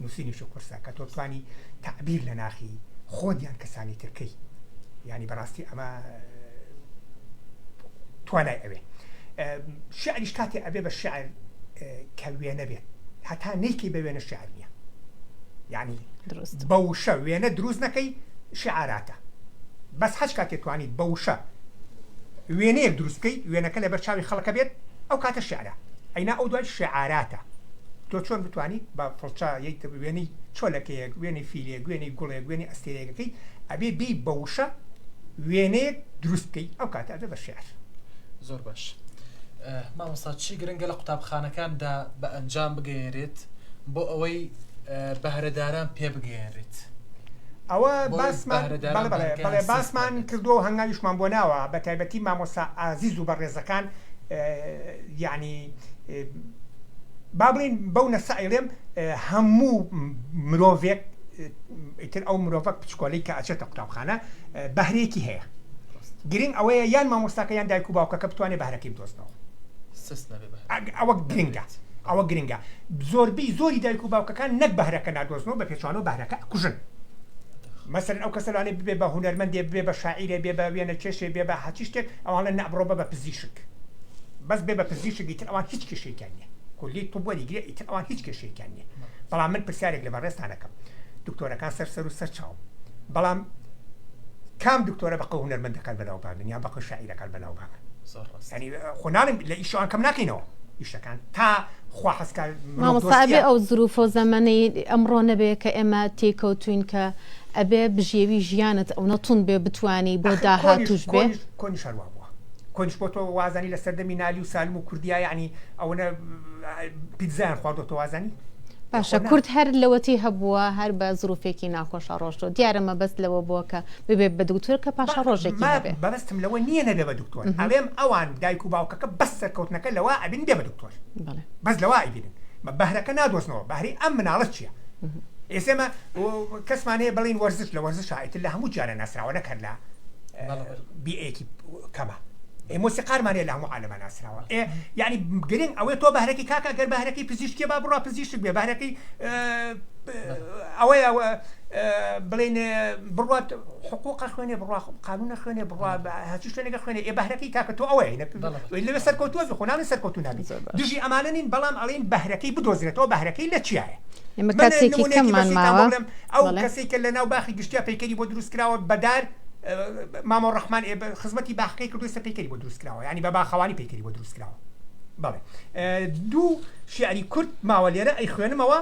نووسینیشی قورسە کە تۆ توانی تعبیر لە ناخی خۆدیان کەسانی ترکەی یعنی بەڕاستی ئەمە توانای ئەوێ شعریش کاتێ ئەبێ بە شعر کە وێنە بێت هەتا نەیکەی بە وێنە شعر نییە یعنی بەوشە وێنە دروست نەکەی شعاراتە بەس هەچ کاتێ توانیت بەوشە وێنەیەک دروستکەی وێنەکە لە بەرچاوی خەڵکە بێت ئەو کاتە شعرە ئەینا ئەو دوای شعاراتە تۆ چۆن بتوانیت بە فڵچە یەک وێنەی چۆلەکەیەک وێنەی فیلێک وێنەی گوڵێک وێنەی ئەستێرەیەکەکەی ئەبێ بێ بەوشە وێنەیەک دروستکەی ئەو کاتە ئەبێ بە شعر زۆر باش مامۆستا چی گرنگە لە قوتابخانەکاندا بە ئەنجام بگەێنرێت بۆ ئەوەی بەهرەداران پێ بگەێنرێت ئەوە باسمان کردو هەنگاویشمان بۆ ناوە بە تایبەتی مامۆستا ئازیز و بەڕێزەکان یعنی با بڵین بەو نەسائلێم هەموو مرۆڤێک ئیتر ئەو مرۆڤک پچکۆلەی کە ئەچێتە قوتابخانە بەهرەیەکی هەیە گرنگ ئەوەیە یان مامۆستاکە یان دایک و باوکەکە بتوانێت بەهرەکەی بدۆزنەوە ئەوە گرنگە ئەوە گرنگە زۆربەی زۆری دایک و باوکەکان نەک بەهرەکە نادۆزنەوە بە پێچوانەوە بەهرەکە ئەکوژن مەسەرەن ئەو کەسەلانێ بێ بە هونەرمەندێ بێ بە شاعیرێ بێ بە وێنە چێشێ بێ بە هەچی شتێک ئەوانە نەبڕۆ بە پزیشک بەس بێ بە پزیشک ئیتر ئەوان هیچ کێشەیەکیان نییە کولی تو بۆ دیگرێ ئیتر ئەوان هیچ کێشەیەکیان نییە بەڵام من پرسیارێک لە بەڕێستانەکەم دکتۆرەکان سەر و سەر چاو بەڵام کام دکتۆرە بەقە هونەرمەندەکان بەناوبانن یا بەقە شاعیرەکان بەناوبانن ینی خۆنانم لە ئیشەوان کەم ناکەینەوە ئیشەکان تا خوا حەسکار مامۆستا ئەو زروف و زەمانەی ئەمڕۆ نەبێ کە ئێمە تێکەوتوین کە ئەبێ بژێوی ژیانت ئەو نەتون بێ بتوانی بۆ داهاتوش بێ کۆنی شەروا بووە کۆنش بۆ تۆ وازانی لە سەردەمی نالی و سالم و کوردیا یعنی ئەوەنە پیتزایان خواردۆ تۆ وازانی باشە کورد هەر لەوەتی هەبووە هەر بە زروفێکی ناخۆشە ڕۆژتۆ دیارەمە بەست لەوە بووە کە ببێ بە دوکتۆر کە پاشە ڕۆژێکی هەبێ بەبستم لەوە نییە نەبێ بە دوکتۆر ئەڵێم ئەوان دایک و باوکەکە بەس سەرکەوتنەکە لەوە ئەبین بێ بە دوکتۆر بەس لەوە ئەبینن بەهرەکە نادۆستنەوە بەهری ئەم مناڵەت چییە ئێسێمە کەسمانەیە بڵین وەرزش لە وەرزش ئایتر لە هەموو جارە ناسراوە نەکرد لە بیئێکی کەمە مۆسیقارمانێ لە هەموو عالەمە ناسراوە یعنی گرنگ ئەوەی تۆ بەهرەکی کاکە گەر بەهرەکەی پزیشکی با بڕوا پزیشک بێ بەهرەکەی ئەوەی بڵێن بڕات حقوق خوێنێ بڕوا قانون خوێنێ بڕوا هەچی شوێنێکە خوێنێ بەهرەکەی کاکە تۆ ئەوەیە لەوێ سەرکەوتووە خۆناڵی سەرکەوتو نابی دژی ئەمانە نین بەڵام ئەڵێن بەهرەکەی بدۆزرێتەوە بەهرەکەی لە چیایە ئێمە کاتێکی کەممان ماوە ئەو کەسێک کە لە ناو باخی گشتیا پەیکەری بۆ دروستکراوە بەدار مامۆ ڕەحمان خزمەتی باخەکەی کردووە پەیکەری بۆ دروستکراوە ینی بە باخەوانی پەیکەری بۆ دروستکراوە بەڵێ دوو شیعری کورد ماوە لێرە ئەی خوێنمەوە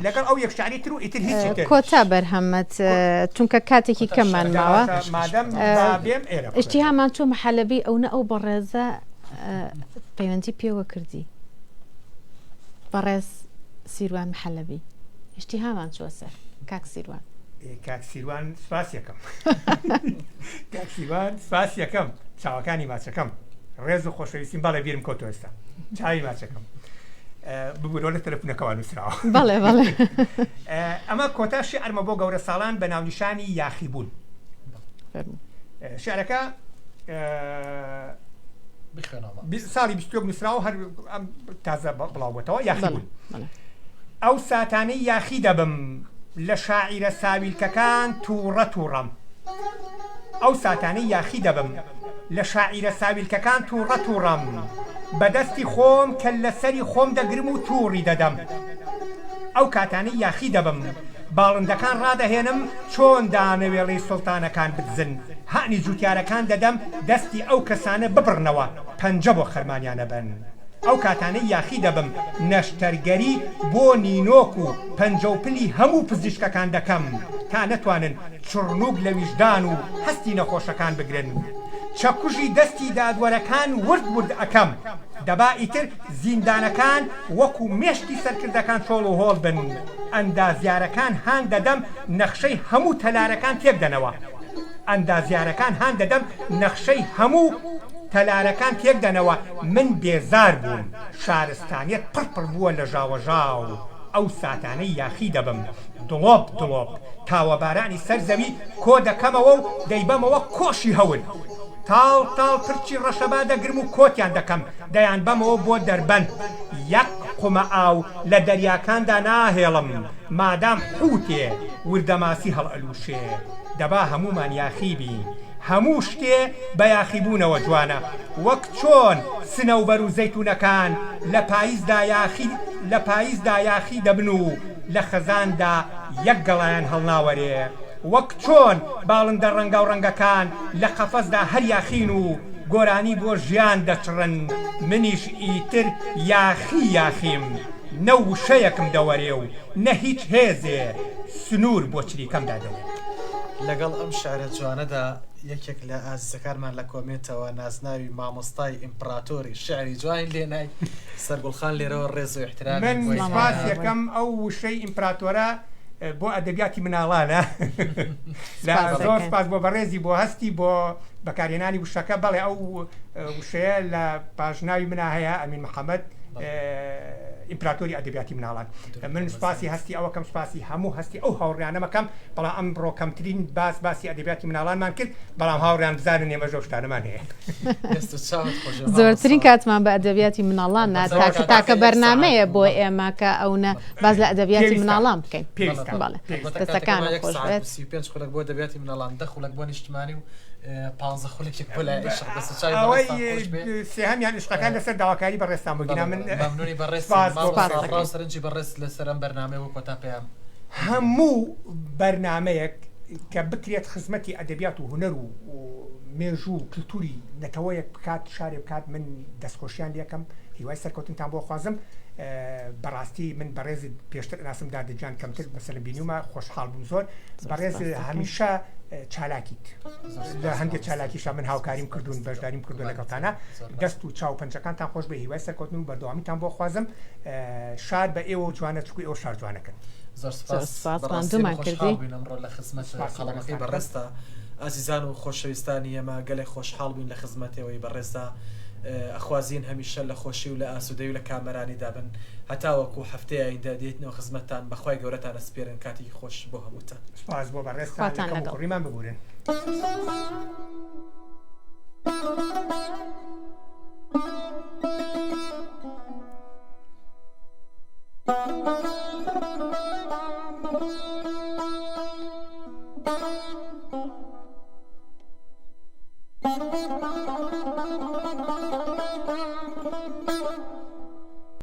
لەگەڵ ئەو یەک شیعری تر و ئیتر هیچ کۆتا بەرهەمەت چونکە کاتێکی کەممان ماوە ئشتیهامان چۆ مەحەلەبی ئەو نە ئەو بەڕێزە پەیوەندی پێوە کردی بەڕێز سیروان محەلەبی ئشتیهامان چوە سەر کاک سیروان کاک سیروان سپاس یەکەم کاک سیروان سپاس یەکەم چاوەکانی ماچەکەم ڕێز و خۆشەویستیم بەڵێ بیرم کۆتۆ ئێستا چاوی ماچەکەم ببوورەوە لە تەلەفۆنەکەوان نووسراوە بەڵێ بەڵێ ئەمە کۆتا شیعرمە بۆ گەورە ساڵان بە ناونیشانی یاخی بوون شیعرەکە ساڵی 21 نووسراوە هەر تازە بڵاوبێتەوە یاخی بوون ئەو ساتانەی یاخی دەبم لە شاعیرە ساویلکەکان تووڕە تووڕەم ئەو ساتانەی یاخی دەبم لە شاعیرە ساویلکەکان تووڕە تووڕەم بەدەستی خۆم کە لەسەری خۆم دەگرم و تووڕی دەدەم ئەو کاتانەی یاخی دەبم باڵندەکان ڕادەهێنم چۆن دانەوێڵی سوڵتانەکان بدزن هانی جوتیارەکان دەدەم دەستی ئەو کەسانە ببڕنەوە پەنجە بۆ خەرمانیانە بن ئەو کاتانەی یاخی دەبم نەشتەرگەری بۆ نینۆک و پەنجەوپلی هەموو پزیشکەکان دەکەم تا نەتوانن چڕنووک لە ویژدان و هەستی نەخۆشەکان بگرن چەکوژی دەستی دادوەرەکان ورد ورد ئەەکەم دەبا ئیتر زیندانەکان وەکو مێشتی سەرکردەکان چۆڵ و هۆڵ بن ئەندازیارەکان هان دەدەم نەخشەی هەموو تەلارەکان تێکدەنەوە ئەندازیارەکان هان دەدەم نەخشەی هەموو تەلارەکان تێکدەنەوە من بێزار بووم شارستانیت پڕپڕ بووە لە ژاوەژاو ئەو ساتانەی یاخی دەبم دڵۆب دڵۆب تاوەبارانی سەرزەوی کۆ دەکەمەوە و دەیبەمەوە کۆشی هەون تاڵ تاڵ پرچی ڕەشەبا دەگرم و کۆتیان دەکەم دەیان بەمەوە بۆ دەربەن یەک قومە ئاو لە دەریاکاندا ناهێڵم مادام حوتێ وردەماسی هەڵئەلووشێ دەبا هەمومان یاخی بین هەموو شتێ بە یاخیبوونەوە جوانە وەک چۆن سنەوبەر و زەیتونەکان لە پاییزدا یاخی دەبن و لە خەزاندا یەک گەڵایان هەڵناوەرێ وەک چۆن باڵندە ڕەنگە و ڕەنگەکان لە قەفەسدا هەر یاخین و گۆرانی بۆ ژیان دەچڕن منیش ئیتر یاخیم نە وشەیەکم دەوەرێ و نە هیچ هێزێ سنوور بۆ چریکەمدا دەوێت لەگەڵ ئەم شارە جوانەدا یەکێک لە ئازیزەکانمان لە کۆمێتەوە نازناوی مامۆستای ئیمپراتۆری شعری جوانی لێنای سەرگوڵخان لێرەوە ڕێز و احترام من سپاس یەکەم ئەو وشەی ئیمپراتۆرە بۆ ئەدەبیاتی مناڵانە زۆر سپاس بۆ بەڕێزی بۆ هەستی بۆ بەکارهێنانی وشەکە بەڵێ ئەو وشەیە لە پاشناوی منا هەیە ئەمین محەممەد ئیمپراتۆری ئەدەبیاتی مناڵان من سپاسی هەستی ئەوەکەم سپاسی هەموو هەستی ئەو هاوڕیانەمەکەم بەڵام ئەم ڕۆکەمترین باسی ئەدەبیاتی مناڵانمان کرد بەڵام هاوڕیان بزانن ئێمە ژەو شتانەمان هەیە زۆرترین کاتمان بە ئەدەبیاتی مناڵان ناتاکە تاکە بەرنامەیە بۆ ئێمە کە ئەوە باز لە ئەدەبیاتی مناڵان بکەین دەستەکان خۆش بێت 5 خولک بۆ ئەدەبیاتی مناڵان 10 خولک بۆ نیشتمانی و 15 خولێکی سێهەمیان عشقەکان لەسەر داواکاری بەڕێستان بگینا من مەمنونی بەڕێست سەرنجی بەڕێست لەسەر ئەم بەرنامەیە و کۆتا پێیان هەموو بەرنامەیەک کە بکرێت خزمەتی ئەدەبیات و هونەر و مێژوو کللتوری نەتەوەیەک بکات شارێ بکات من دەستخۆشیان لەکەم هیوای سەرکەوتنتان بۆ خوازم بەڕاستی من بەڕێز پێشتر ناسمدا دەجان کەمتر مەسەلەن بینیومە خۆشحاڵ بووم زۆر بەڕێز هەمیشە چالاکیت لە هەندێک چالاکیشە من هاوکاریم کردوون بەشداریم کردو لەگەڵتانە دەست و چاو پەنجەکانتان خۆش بە هیوای سەرکەوتن و بەردەوامیتان بۆ خوازم شار بە ئێوە جوانە چکوی ئەو شار جوانەکەن زۆر سپاس بەڕاستی کردی خۆشحاڵ بووین ئەمڕۆ لە خزمەت قەڵەمەکەی بەڕێستا ئازیزان و خۆشەویستانی ئێمە گەلێک خۆشحاڵ بووین لە خزمەتەوەی بەڕێستا ئەخوازیین هەمیشە لە خۆشی و لە ئاسوودەی و لە کامەرانی دابن هەتاوەکو هەفتەیە ئایندا دێتنەوە خزمەتتان بەخوای گەورەتان ئەسپێرن کاتی خۆش بۆ هەمووتان سپاس بۆ بەڕێستان ڕیمان ببورن Thank you.